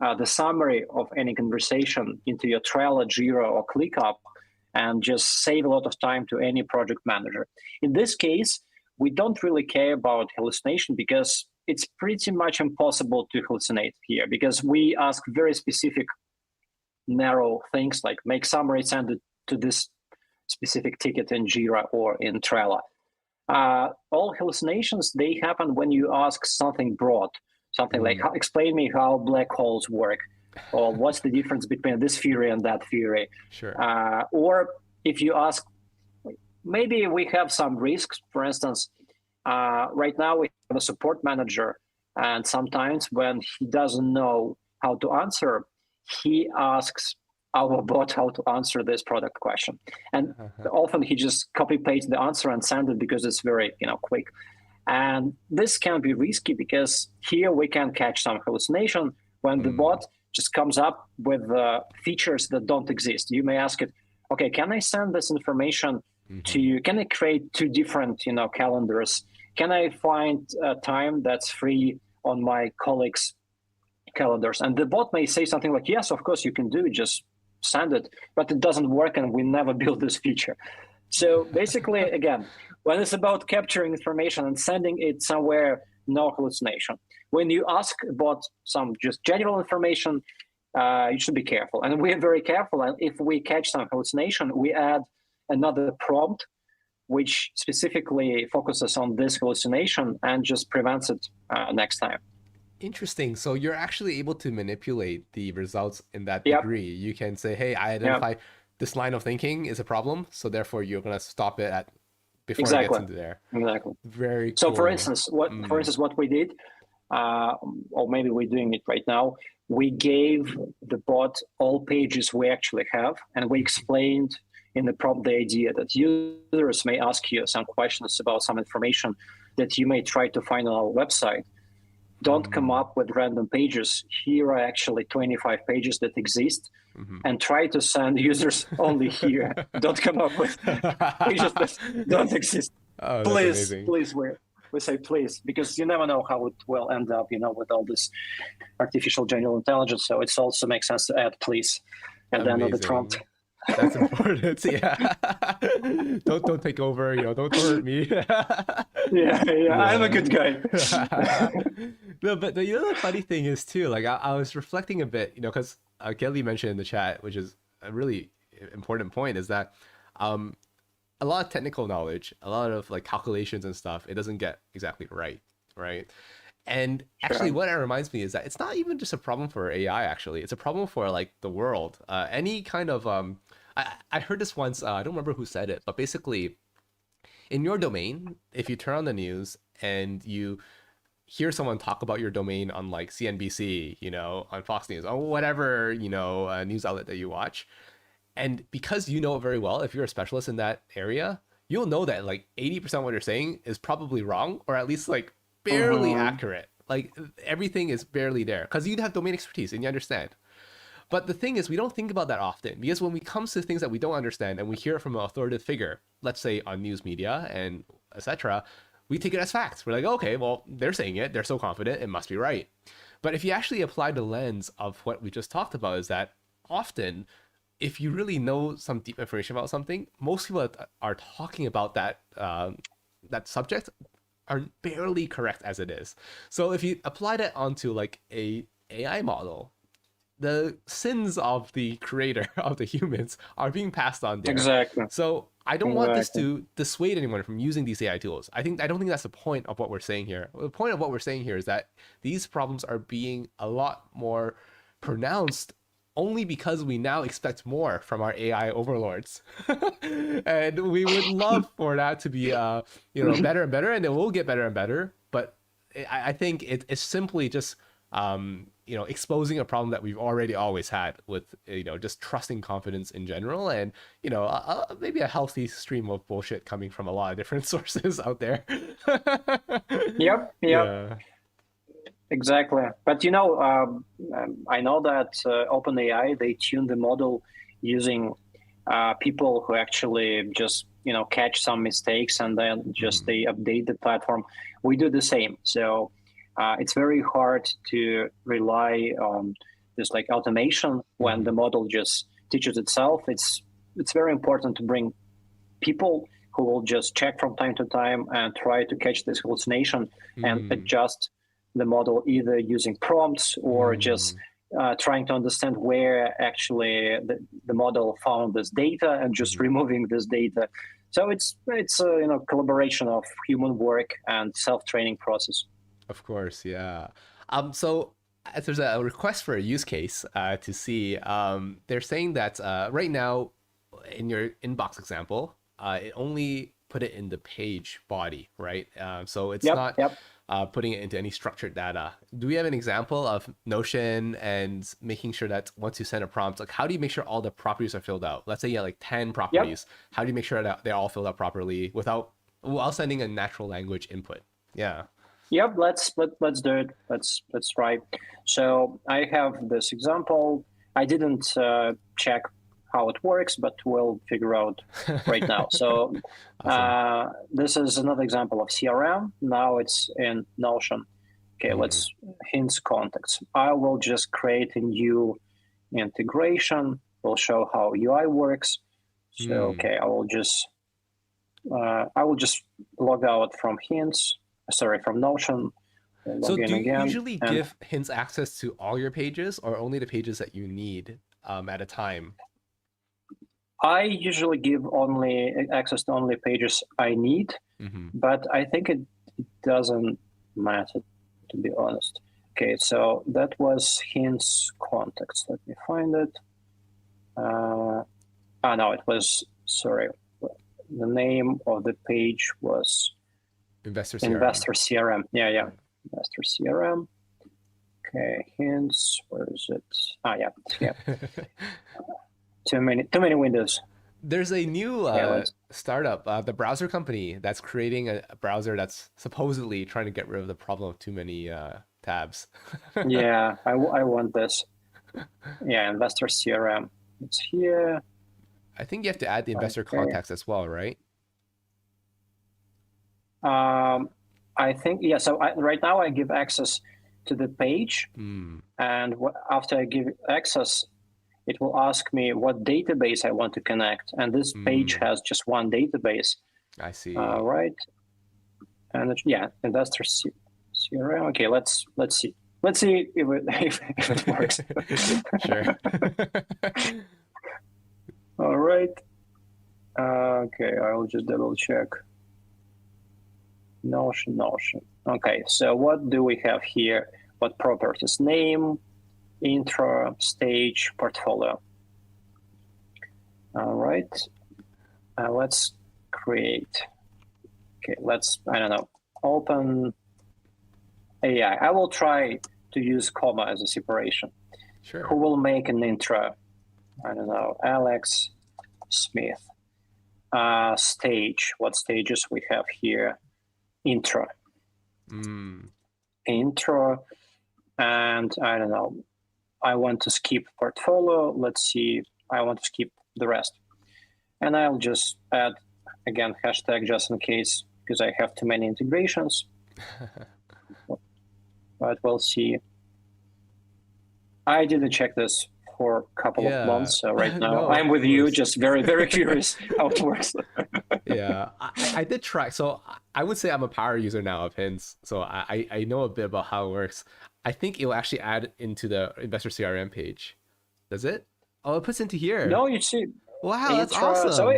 the summary of any conversation into your Trello, Jira, or ClickUp, and just save a lot of time to any project manager. In this case, we don't really care about hallucination because it's pretty much impossible to hallucinate here, because we ask very specific, narrow things like make summary, send it to this specific ticket in Jira or in Trello. All hallucinations, they happen when you ask something broad, something like, explain me how black holes work, or what's the difference between this theory and that theory. Sure. Or if you ask, maybe we have some risks. For instance, right now we have a support manager, and sometimes when he doesn't know how to answer, he asks our bot how to answer this product question. And often he just copy paste the answer and send it because it's very, quick. And this can be risky because here we can catch some hallucination when the bot just comes up with features that don't exist. You may ask it, okay, can I send this information to you? Can I create two different, calendars? Can I find a time that's free on my colleagues' calendars? And the bot may say something like, yes, of course you can do it, just send it, but it doesn't work and we never build this feature. So basically, again, when it's about capturing information and sending it somewhere, no hallucination. When you ask about some just general information, you should be careful. And we're very careful. And if we catch some hallucination, we add another prompt, which specifically focuses on this hallucination and just prevents it next time. Interesting. So you're actually able to manipulate the results in that Yep. degree. You can say, hey, I identify this line of thinking is a problem, so therefore you're going to stop it at before it gets into there. Exactly. Very So cool. for instance, what we did, or maybe we're doing it right now, we gave the bot all pages we actually have, and we explained in the prompt the idea that users may ask you some questions about some information that you may try to find on our website. Don't come up with random pages. Here are actually 25 pages that exist, and try to send users only here. Don't come up with pages that don't exist. Oh, Please, we say please, because you never know how it will end up, with all this artificial general intelligence. So it also makes sense to add please at the end of the prompt. That's important. Yeah. Don't take over. Don't hurt me. Yeah. I'm a good guy. No, but the other funny thing is too. Like I was reflecting a bit, because Kelly mentioned in the chat, which is a really important point, is that a lot of technical knowledge, a lot of like calculations and stuff, it doesn't get exactly right. And actually, what it reminds me is that it's not even just a problem for AI. Actually, it's a problem for like the world. Any kind of I heard this once. I don't remember who said it, but basically, in your domain, if you turn on the news and you hear someone talk about your domain on like CNBC, on Fox News, or whatever, news outlet that you watch, and because you know it very well, if you're a specialist in that area, you'll know that like 80% of what you're saying is probably wrong, or at least like barely accurate. Like everything is barely there because you have domain expertise and you understand. But the thing is, we don't think about that often, because when it comes to things that we don't understand and we hear it from an authoritative figure, let's say on news media and etc., we take it as facts. We're like, okay, well, they're saying it, they're so confident, it must be right. But if you actually apply the lens of what we just talked about, is that often, if you really know some deep information about something, most people that are talking about that that subject are barely correct as it is. So if you apply that onto like a AI model, the sins of the creator of the humans are being passed on there. Exactly. So I don't want this to dissuade anyone from using these AI tools. I don't think that's the point of what we're saying here. The point of what we're saying here is that these problems are being a lot more pronounced only because we now expect more from our AI overlords. And we would love for that to be better and better, and it will get better and better. But I think it's simply just exposing a problem that we've already always had with just trusting confidence in general, and maybe a healthy stream of bullshit coming from a lot of different sources out there. Yep. Yeah. Exactly. But I know that OpenAI, they tune the model using people who actually just catch some mistakes and then just they update the platform. We do the same. So it's very hard to rely on this like automation when the model just teaches itself. It's very important to bring people who will just check from time to time and try to catch this hallucination and adjust the model, either using prompts or just trying to understand where actually the model found this data and just removing this data. So it's a collaboration of human work and self-training process. Of course, yeah. So there's a request for a use case to see. They're saying that right now, in your inbox example, it only put it in the page body, right? So it's not putting it into any structured data. Do we have an example of Notion and making sure that once you send a prompt, like how do you make sure all the properties are filled out? Let's say you have like 10 Yep. properties. How do you make sure that they're all filled out properly without while sending a natural language input? Yeah. Yep. Let's do it. Let's try. So I have this example. I didn't check how it works, but we'll figure out right now. So Awesome. this is another example of CRM. Now it's in Notion. Okay, let's Hints contacts. I will just create a new integration. We'll show how UI works. So okay, I will just log out from Hints. Sorry, from Notion. So Log in do you again. usually give Hints access to all your pages or only the pages that you need at a time? I usually give only access to only pages I need, but I think it doesn't matter, to be honest. Okay, so that was Hints contacts. Let me find it. No, it was, sorry, the name of the page was Investor CRM. Investor CRM. Yeah. Investor CRM. Okay, Hints, where is it? Yeah. Too many windows. There's a new startup, the browser company, that's creating a browser that's supposedly trying to get rid of the problem of too many tabs. Yeah, I want this. Yeah, Investor CRM. It's here. I think you have to add the investor contacts as well, right? I think, yeah. So right now I give access to the page, and after I give access, it will ask me what database I want to connect, and this page has just one database. I see. Right, and Investor CRM. Okay, let's see. Let's see if it works. Sure. All right. Okay, I'll just double check. Notion. Okay, so what do we have here? What properties? Name, intro, stage, portfolio. All right. Let's create. Okay, I don't know, open AI. I will try to use comma as a separation. Sure. Who will make an intro? I don't know, Alex Smith. Stage. What stages we have here? Intro. Intro. And I don't know, I want to skip portfolio. Let's see. I want to skip the rest. And I'll just add, again, hashtag just in case, because I have too many integrations. But we'll see. I didn't check this for a couple of months. So right now No, I'm with you, just very, very curious how it works. Yeah, I did try. So I would say I'm a power user now of Hints. So I know a bit about how it works. I think it will actually add into the investor CRM page. Does it? Oh, it puts into here. No, you see. Wow, that's awesome. So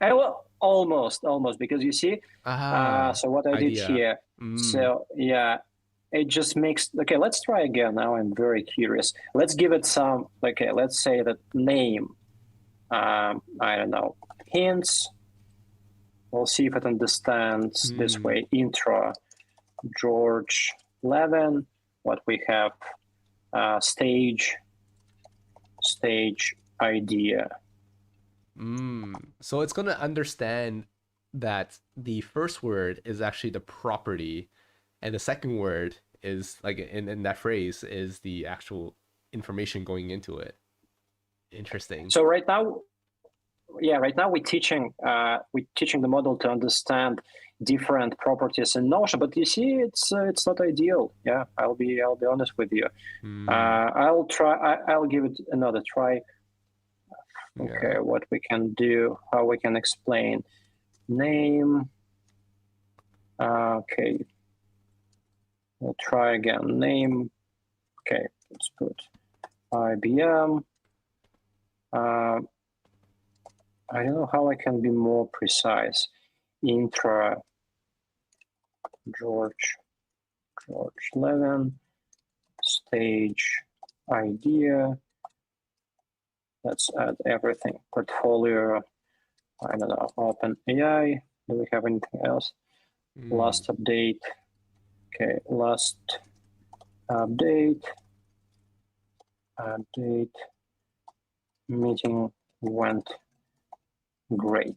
I will almost, because you see. So what I did here. So yeah, it just makes. Okay, let's try again. Now I'm very curious. Let's give it some. Okay, let's say that name. I don't know. Hints. We'll see if it understands this way. Intro. George Levin. What we have. Stage idea. So it's going to understand that the first word is actually the property, and the second word is like in that phrase is the actual information going into it. Interesting. So right now we're teaching the model to understand different properties in Notion, but you see, it's not ideal. Yeah, I'll be honest with you. I'll try. I'll give it another try. Okay, what we can do, how we can explain. Name. Okay, we'll try again. Name. Okay, let's put IBM. I don't know how I can be more precise. Intro. George Levin. Stage idea. Let's add everything. Portfolio. I don't know. Open AI. Do we have anything else? Last update. Okay, last update. Meeting went great.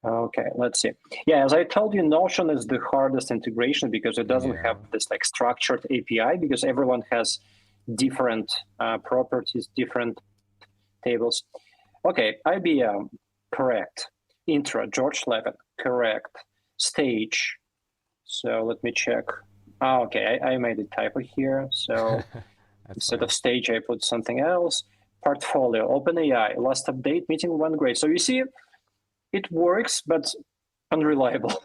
Okay, let's see. Yeah, as I told you, Notion is the hardest integration because it doesn't have this like structured API, because everyone has different properties, different tables. Okay, IBM, correct. Intro, George Levin, correct. Stage, so let me check. Okay, I made a typo here. So instead of stage, I put something else. Portfolio, OpenAI, last update, meeting went great. So you see, it works, but unreliable.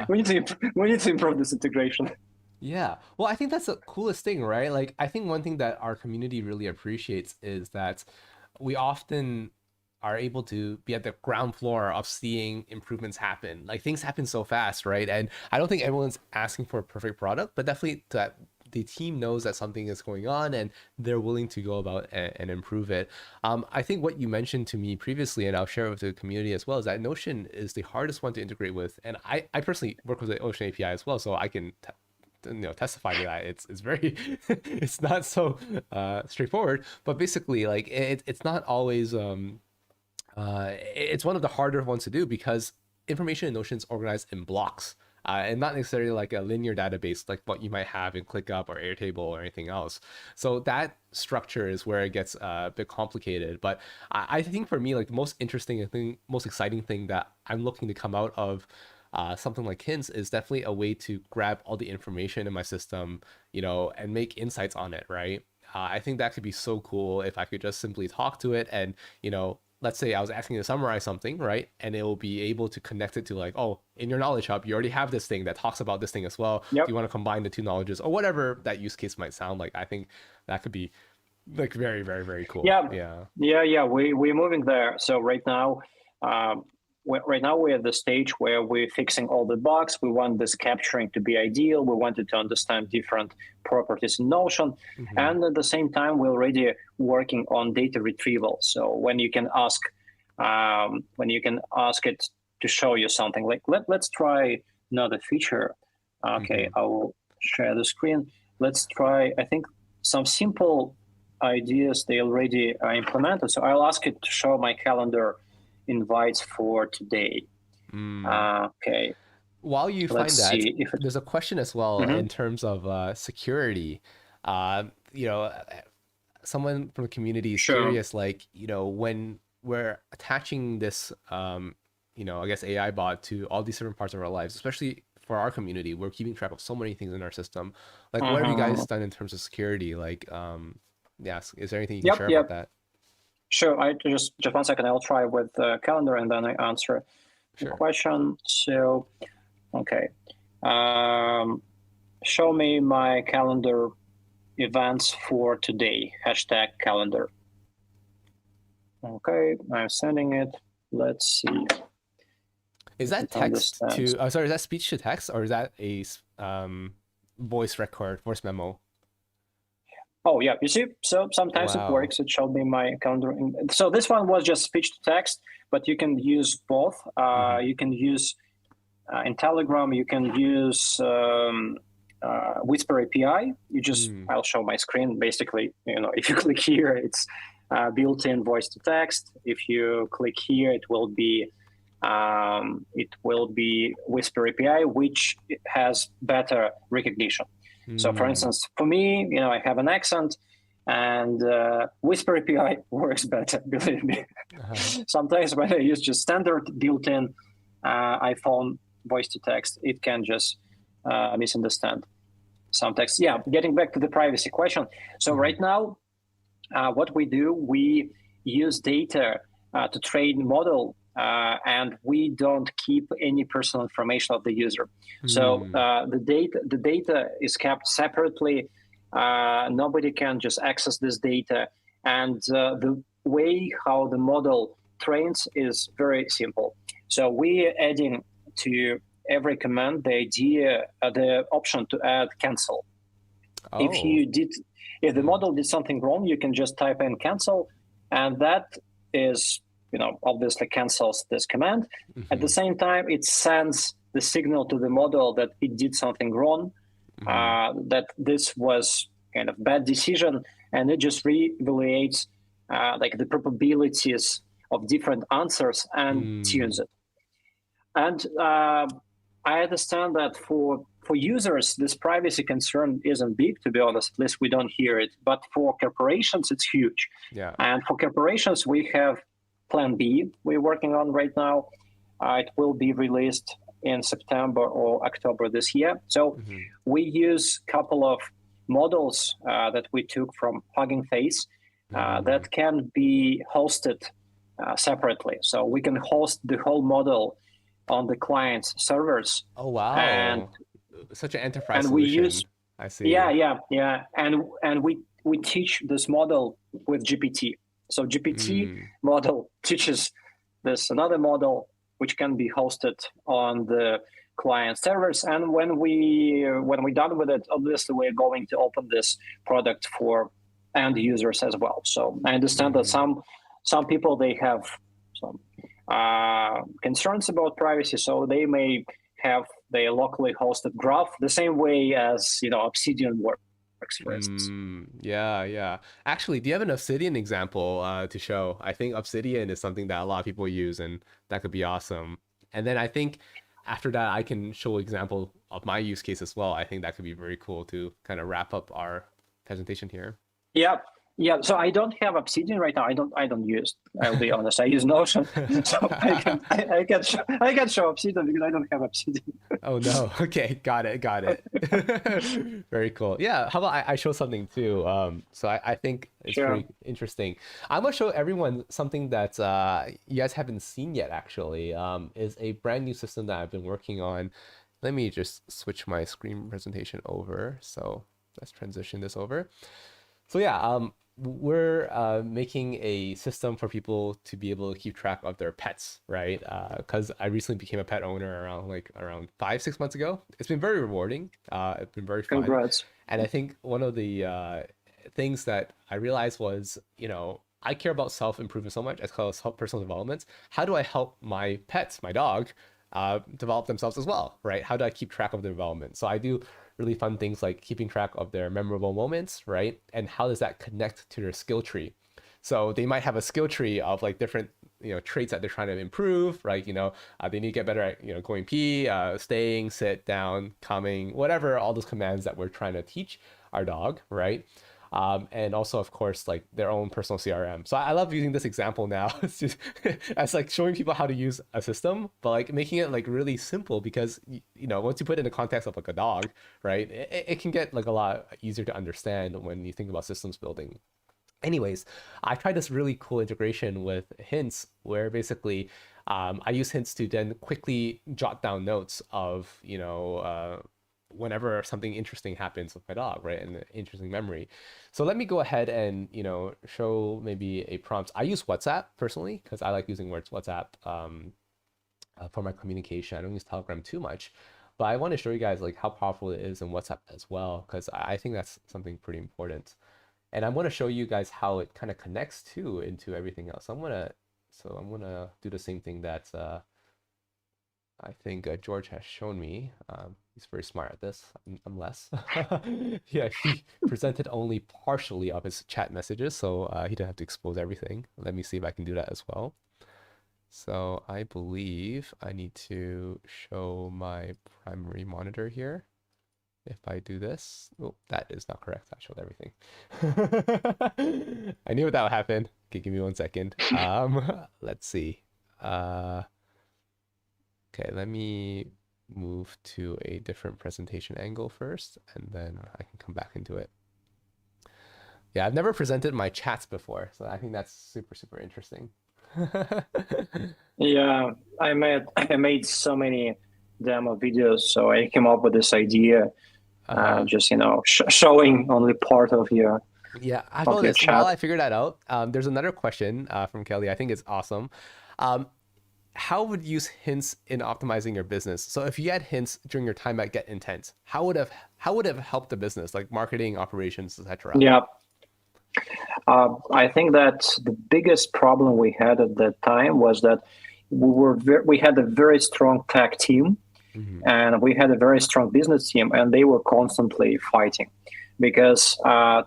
we need to improve this integration. Yeah. Well, I think that's the coolest thing, right? Like, I think one thing that our community really appreciates is that we often are able to be at the ground floor of seeing improvements happen. Like, things happen so fast, right? And I don't think everyone's asking for a perfect product, but definitely that the team knows that something is going on and they're willing to go about and improve it. I think what you mentioned to me previously, and I'll share it with the community as well, is that Notion is the hardest one to integrate with. And I personally work with the Ocean API as well, so I can testify to that. It's very it's not so straightforward, but basically like it's not always it's one of the harder ones to do because information in Notion is organized in blocks, and not necessarily like a linear database like what you might have in ClickUp or Airtable or anything else. So that structure is where it gets a bit complicated. But I think for me, like the most interesting thing, most exciting thing that I'm looking to come out of something like Hints is definitely a way to grab all the information in my system, and make insights on it, right? I think that could be so cool if I could just simply talk to it and, let's say I was asking to summarize something, right? And it will be able to connect it to like, oh, in your knowledge hub, you already have this thing that talks about this thing as well. Yep. Do you want to combine the two knowledges or whatever that use case might sound like? I think that could be like very, very, very cool. Yeah. We're moving there. So right now we're at the stage where we're fixing all the bugs. We want this capturing to be ideal. We wanted to understand different properties in Notion. Mm-hmm. And at the same time, we're already working on data retrieval. So when you can ask it to show you something, like let's try another feature. Okay, mm-hmm. I will share the screen. Let's try, I think, some simple ideas they already implemented. So I'll ask it to show my calendar invites for today. Okay. While you find that, there's a question as well in terms of security. Someone from the community is curious, like, when we're attaching this, I guess AI bot to all these different parts of our lives, especially for our community, we're keeping track of so many things in our system. Like, what have you guys done in terms of security? Like, is there anything you can share about that? Sure. I just 1 second. I'll try with the calendar and then I answer the question. So, okay. Show me my calendar events for today. #calendar. Okay, I'm sending it. Let's see. Is that text to? Sorry, is that speech to text or is that a voice memo? Oh, yeah. You see, so sometimes it works. It showed me my calendar. So this one was just speech to text, but you can use both. You can use in Telegram, you can use Whisper API. You just, I'll show my screen. Basically, if you click here, it's built-in voice to text. If you click here, it will be Whisper API, which has better recognition. So, for instance, for me, I have an accent, and Whisper API works better, believe me. Sometimes when I use just standard built-in iPhone voice to text, it can just misunderstand some text. Yeah, getting back to the privacy question. So right now, what we do, we use data to train model, and we don't keep any personal information of the user. So the data is kept separately. Nobody can just access this data. And the way how the model trains is very simple. So we are adding to every command the option to add cancel. Oh. If the model did something wrong, you can just type in cancel, and that is obviously cancels this command. At the Mm-hmm. same time, it sends the signal to the model that it did something wrong, that this was kind of bad decision, and it just re-evaluates like the probabilities of different answers and tunes it. And I understand that for users, this privacy concern isn't big, to be honest. At least we don't hear it. But for corporations, it's huge. Yeah. And for corporations, we have Plan B we're working on right now. It will be released in September or October this year. So we use a couple of models that we took from Hugging Face that can be hosted separately. So we can host the whole model on the client's servers. Oh, wow. And such an enterprise we solution. use I see. yeah. And we teach this model with GPT. So GPT model teaches this another model which can be hosted on the client servers. And when we're done with it, obviously we're going to open this product for end users as well. So I understand that some people, they have some concerns about privacy, so they may have their locally hosted graph the same way as Obsidian works, for instance. Yeah. Actually, do you have an Obsidian example to show? I think Obsidian is something that a lot of people use, and that could be awesome. And then I think after that, I can show an example of my use case as well. I think that could be very cool to kind of wrap up our presentation here. Yeah. So I don't have Obsidian right now. I don't use. I'll be honest. I use Notion. So I can show Obsidian because I don't have Obsidian. Oh no. Okay. Got it. Very cool. Yeah. How about I show something too? So I think it's pretty interesting. I'm gonna show everyone something that you guys haven't seen yet. Actually, is a brand new system that I've been working on. Let me just switch my screen presentation over. So let's transition this over. So yeah, we're making a system for people to be able to keep track of their pets, right? Because I recently became a pet owner around 5-6 months ago. It's been very rewarding. It's been very fun. Congrats. And I think one of the things that I realized was, I care about self-improvement so much, as well as personal development. How do I help my pets, my dog, develop themselves as well, right? How do I keep track of their development? So I do really fun things like keeping track of their memorable moments, right? And how does that connect to their skill tree? So they might have a skill tree of like different, traits that they're trying to improve, right? They need to get better at, going pee, staying, sit, down, coming, whatever, all those commands that we're trying to teach our dog, right? And also, of course, like their own personal CRM. So I love using this example now. It's just as like showing people how to use a system, but like making it like really simple because, once you put it in the context of like a dog, right, it can get like a lot easier to understand when you think about systems building. Anyways, I tried this really cool integration with Hints where basically I use Hints to then quickly jot down notes of, whenever something interesting happens with my dog, right? And an interesting memory. So let me go ahead and, show maybe a prompt. I use WhatsApp personally, because I like using WhatsApp for my communication. I don't use Telegram too much, but I want to show you guys like how powerful it is in WhatsApp as well, because I think that's something pretty important. And I'm going to show you guys how it kind of connects too into everything else. I'm going to do the same thing that I think George has shown me. He's very smart at this. I'm less. Yeah, he presented only partially of his chat messages, so he didn't have to expose everything. Let me see if I can do that as well. So I believe I need to show my primary monitor here. If I do this, oh, that is not correct. I showed everything. I knew that would happen. Okay, give me 1 second. Let's see. Okay, let me move to a different presentation angle first, and then I can come back into it. Yeah, I've never presented my chats before, so I think that's super, super interesting. Yeah, I made so many demo videos, so I came up with this idea. Just showing only part of your chat. While I figured that out, there's another question from Kelly. I think it's awesome. How would you use Hints in optimizing your business? So if you had Hints during your time at Get Intent, how would it have helped the business, like marketing, operations, etc.? Yeah. I think that the biggest problem we had at that time was that we had a very strong tech team, Hmm. and we had a very strong business team, and they were constantly fighting because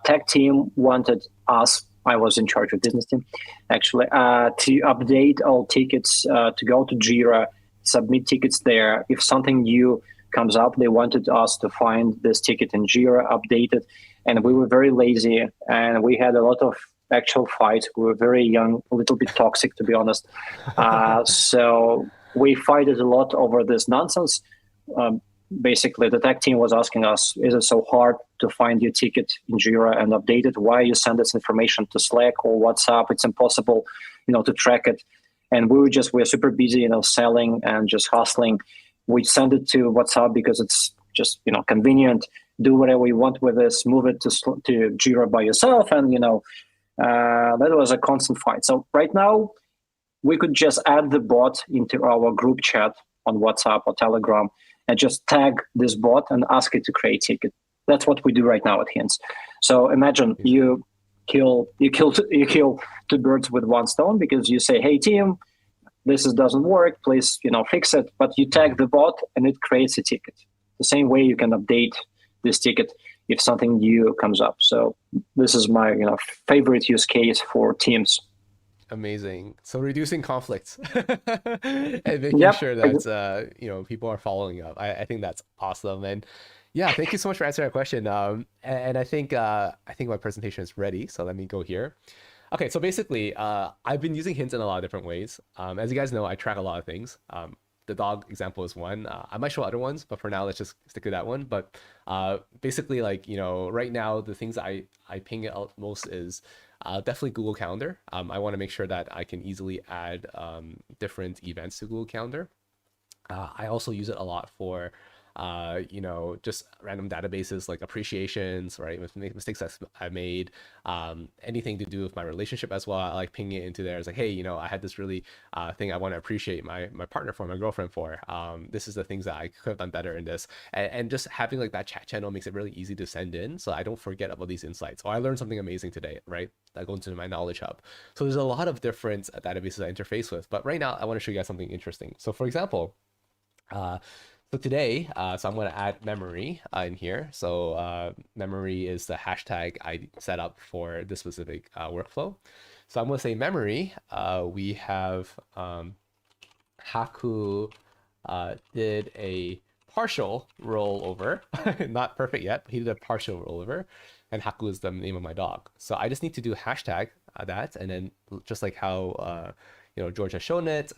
tech team wanted us. I was in charge of business team, actually, to update all tickets, to go to Jira, submit tickets there. If something new comes up, they wanted us to find this ticket in Jira, update it, and we were very lazy, and we had a lot of actual fights. We were very young, a little bit toxic, to be honest. So we fighted a lot over this nonsense. um, Basically, the tech team was asking us, is it so hard to find your ticket in Jira and update it? Why you send this information to Slack or WhatsApp? It's impossible, to track it. And we're super busy, selling and just hustling. We send it to WhatsApp because it's just, convenient. Do whatever you want with this, move it to Jira by yourself. And, that was a constant fight. So right now, we could just add the bot into our group chat on WhatsApp or Telegram and just tag this bot and ask it to create ticket. That's what we do right now at Hints. So imagine you kill two birds with one stone, because you say, "Hey team, doesn't work. Please, fix it." But you tag the bot and it creates a ticket. The same way you can update this ticket if something new comes up. So this is my favorite use case for teams. Amazing. So reducing conflicts and making Yep. sure that people are following up. I think that's awesome. And yeah, thank you so much for answering that question. And I think my presentation is ready. So let me go here. Okay, so basically, I've been using hints in a lot of different ways. As you guys know, I track a lot of things. The dog example is one. I might show other ones, but for now, let's just stick to that one. But basically, right now, the things I ping it out most is definitely Google Calendar. I want to make sure that I can easily add different events to Google Calendar. I also use it a lot for, just random databases like appreciations, right? With mistakes that I made, anything to do with my relationship as well. I like pinging it into there. It's like, hey, I had this really thing I want to appreciate my partner for, my girlfriend for. This is the things that I could have done better in this. And just having like that chat channel makes it really easy to send in, so I don't forget about these insights. Or I learned something amazing today, right? That goes into my knowledge hub. So there's a lot of different databases I interface with. But right now, I want to show you guys something interesting. So for example, uh, so today, so I'm going to add memory in here. So memory is the hashtag I set up for this specific workflow. So I'm going to say memory. We have Haku did a partial rollover, not perfect yet, but he did a partial rollover, and Haku is the name of my dog. So I just need to do hashtag that, and then just like how George has shown it,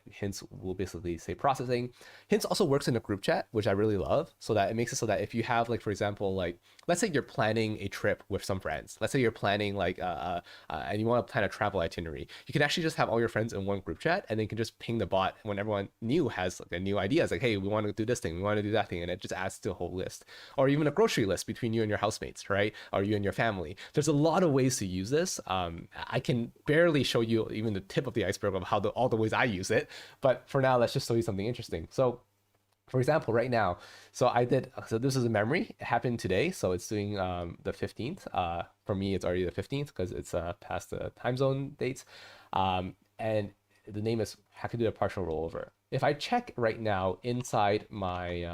Hints will basically say processing. Hints also works in a group chat, which I really love, so that it makes it so that if you have, like, for example, like, let's say you're planning a trip with some friends. Let's say you're planning like and you want to plan a travel itinerary. You can actually just have all your friends in one group chat, and then you can just ping the bot when everyone new has like a new idea. It's like, hey, we want to do this thing, we want to do that thing, and it just adds to a whole list. Or even a grocery list between you and your housemates, right? Or you and your family. There's a lot of ways to use this. I can barely show you even the tip of the iceberg of how all the ways I use it. But for now, let's just show you something interesting. So for example, right now, so this is a memory. It happened today, so it's doing the 15th. For me, it's already the 15th because it's past the time zone dates. And the name is how to do a partial rollover. If I check right now inside my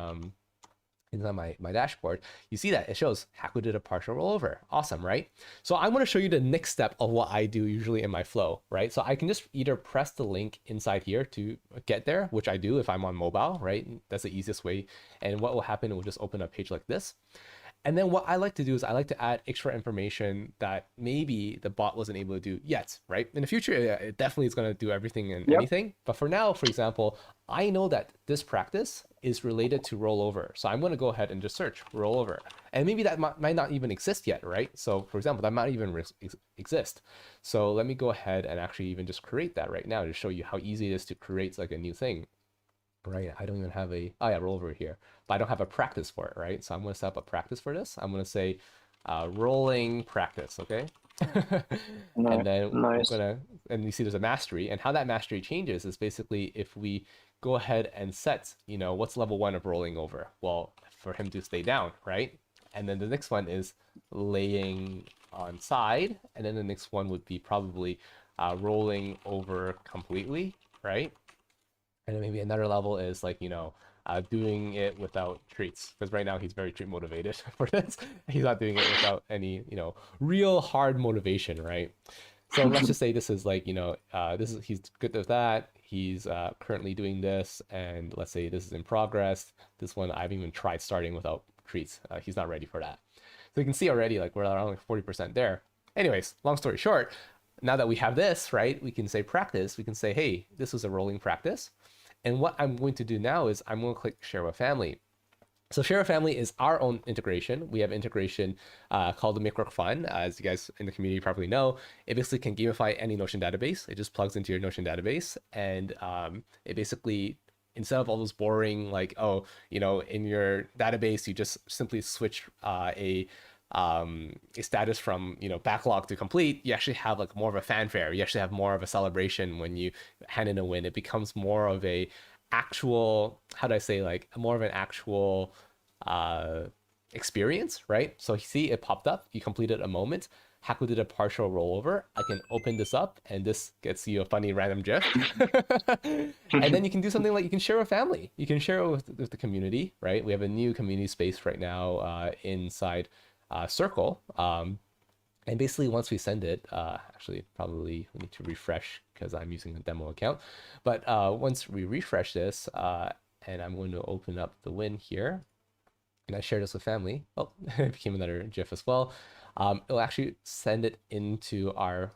dashboard, you see that it shows Haku did a partial rollover. Awesome, right? So I want to show you the next step of what I do usually in my flow, right? So I can just either press the link inside here to get there, which I do if I'm on mobile, right? That's the easiest way. And what will happen, it will just open a page like this. And then what I like to do is I like to add extra information that maybe the bot wasn't able to do yet, right? In the future, it definitely is going to do everything and Yep. anything. But for now, for example, I know that this practice is related to rollover. So I'm going to go ahead and just search rollover. And maybe that might not even exist yet, right? So for example, that might even exist. So let me go ahead and actually even just create that right now to show you how easy it is to create like a new thing. Right, I don't even have rollover here, but I don't have a practice for it, right? So I'm going to set up a practice for this. I'm going to say rolling practice, okay? And then I'm Nice. gonna, and you see there's a mastery, and how that mastery changes is basically if we go ahead and set, what's level 1 of rolling over? Well, for him to stay down, right? And then the next one is laying on side, and then the next one would be probably rolling over completely, right? And then maybe another level is like, doing it without treats. Because right now he's very treat motivated for this. He's not doing it without any, real hard motivation, right? So let's just say this is like, he's good with that. He's currently doing this, and let's say this is in progress. This one I've even tried starting without treats. He's not ready for that. So you can see already like we're around like 40% there. Anyways, long story short, now that we have this, right, we can say practice. We can say, hey, this was a rolling practice. And what I'm going to do now is I'm going to click share with family. So share with family is our own integration. We have integration called the Make Work Fun. As you guys in the community probably know, it basically can gamify any Notion database. It just plugs into your Notion database, and it basically, instead of all those boring, like, in your database, you just simply switch a status from backlog to complete. You actually have like more of a fanfare. You actually have more of a celebration when you hand in a win. It becomes more of a actual, how do I say, like more of an actual experience, right? So you see it popped up, you completed a moment. Haku did a partial rollover. I can open this up, and this gets you a funny random GIF. And then you can do something like you can share with family. You can share it with the community, right? We have a new community space right now inside Circle. And basically once we send it, actually probably we need to refresh because I'm using the demo account. But once we refresh this, and I'm going to open up the win here, and I share this with family. Oh, it became another GIF as well. It'll actually send it into our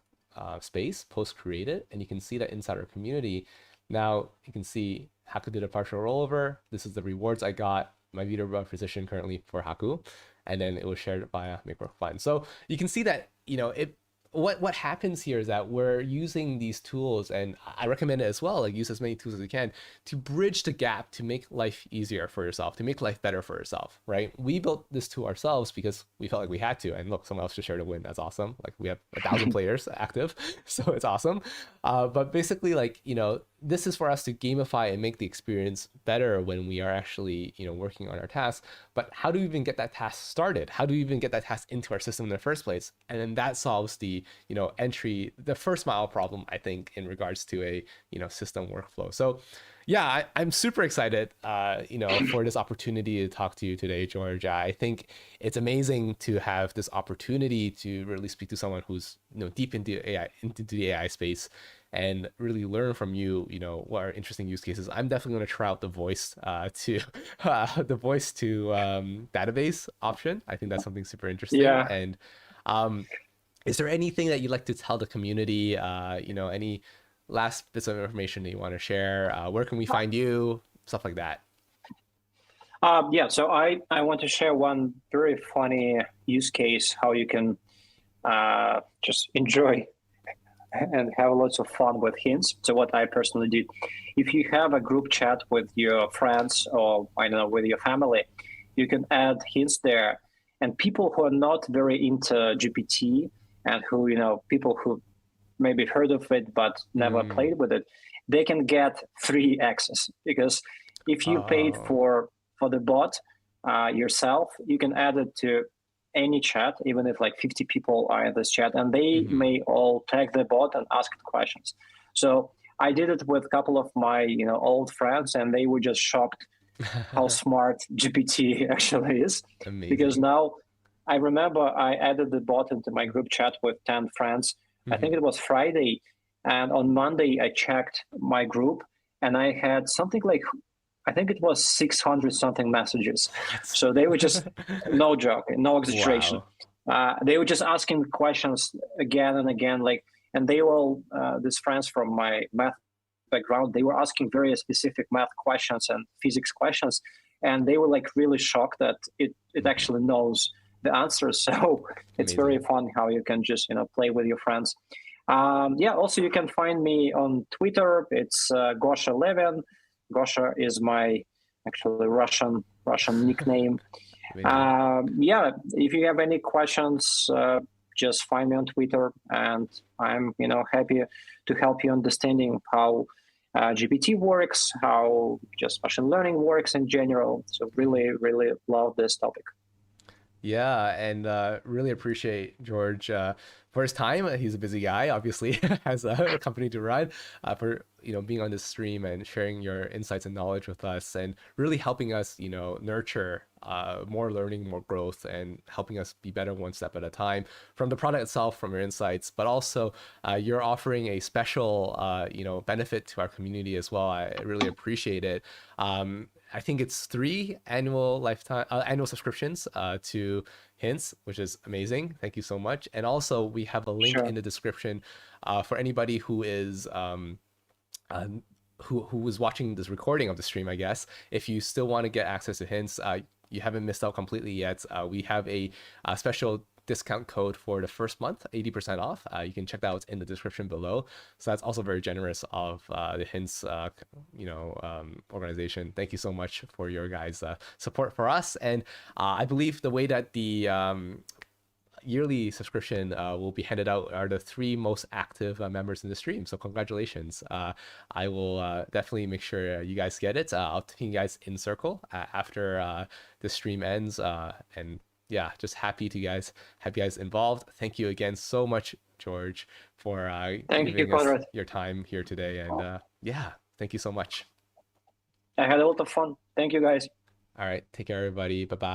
space, post created, and you can see that inside our community. Now you can see Haku did a partial rollover. This is the rewards I got, my leader position currently for Haku, and then it was shared via Make Work Fun. So you can see that, what happens here is that we're using these tools, and I recommend it as well, like use as many tools as you can to bridge the gap, to make life easier for yourself, to make life better for yourself, right? We built this tool ourselves because we felt like we had to, and look, someone else just shared a win. That's awesome. Like we have 1,000 players active, so it's awesome. But basically, like, this is for us to gamify and make the experience better when we are actually, working on our tasks. But how do we even get that task started? How do we even get that task into our system in the first place? And then that solves the, the first mile problem, I think, in regards to a, system workflow. So yeah, I'm super excited, for this opportunity to talk to you today, George. I think it's amazing to have this opportunity to really speak to someone who's, deep into AI, into the AI space, and really learn from you, what are interesting use cases. I'm definitely going to try out the voice to database option. I think that's something super interesting. Yeah. And is there anything that you'd like to tell the community? Any last bits of information that you want to share? Where can we find you? Stuff like that. Yeah, so I want to share one very funny use case, how you can just enjoy and have lots of fun with Hints. So what I personally did, if you have a group chat with your friends or, I don't know, with your family, you can add Hints there. And people who are not very into GPT, and who, people who maybe heard of it but never played with it, they can get free access. Because if you paid for the bot yourself, you can add it to any chat, even if like 50 people are in this chat, and they may all tag the bot and ask questions. So I did it with a couple of my old friends, and they were just shocked how smart GPT actually is. Amazing. Because now I remember I added the bot into my group chat with 10 friends. I think it was Friday, and on Monday I checked my group, and I had something like, I think it was 600 something messages. So they were just, no joke, no exaggeration. Wow. They were just asking questions again and again, and they were all, these friends from my math background, they were asking very specific math questions and physics questions. And they were like really shocked that it actually knows the answers. So it's very fun how you can just, play with your friends. Also you can find me on Twitter. It's Gosha Levin. Gosha is my actually Russian nickname. If you have any questions, just find me on Twitter, and I'm happy to help you understanding how GPT works, how just machine learning works in general. So really, really love this topic. Yeah, and really appreciate George for his time. He's a busy guy, obviously, has a company to run. For being on this stream and sharing your insights and knowledge with us, and really helping us, nurture more learning, more growth, and helping us be better one step at a time from the product itself, from your insights, but also you're offering a special, benefit to our community as well. I really appreciate it. I think it's 3 annual subscriptions to Hints, which is amazing. Thank you so much. And also, we have a link in Sure. the description for anybody who is uh, who was watching this recording of the stream. I guess if you still want to get access to Hints, you haven't missed out completely yet. We have a special discount code for the first month, 80% off. You can check that out in the description below. So that's also very generous of the Hints, organization. Thank you so much for your guys' support for us. And I believe the way that the yearly subscription will be handed out are the 3 most active members in the stream. So congratulations. I will definitely make sure you guys get it. I'll take you guys in circle after the stream ends. And yeah, just happy to guys have you guys involved. Thank you again so much, George, for Thank you, giving us Conrad. your time here today. And yeah, thank you so much. I had a lot of fun. Thank you, guys. All right, take care, everybody. Bye bye.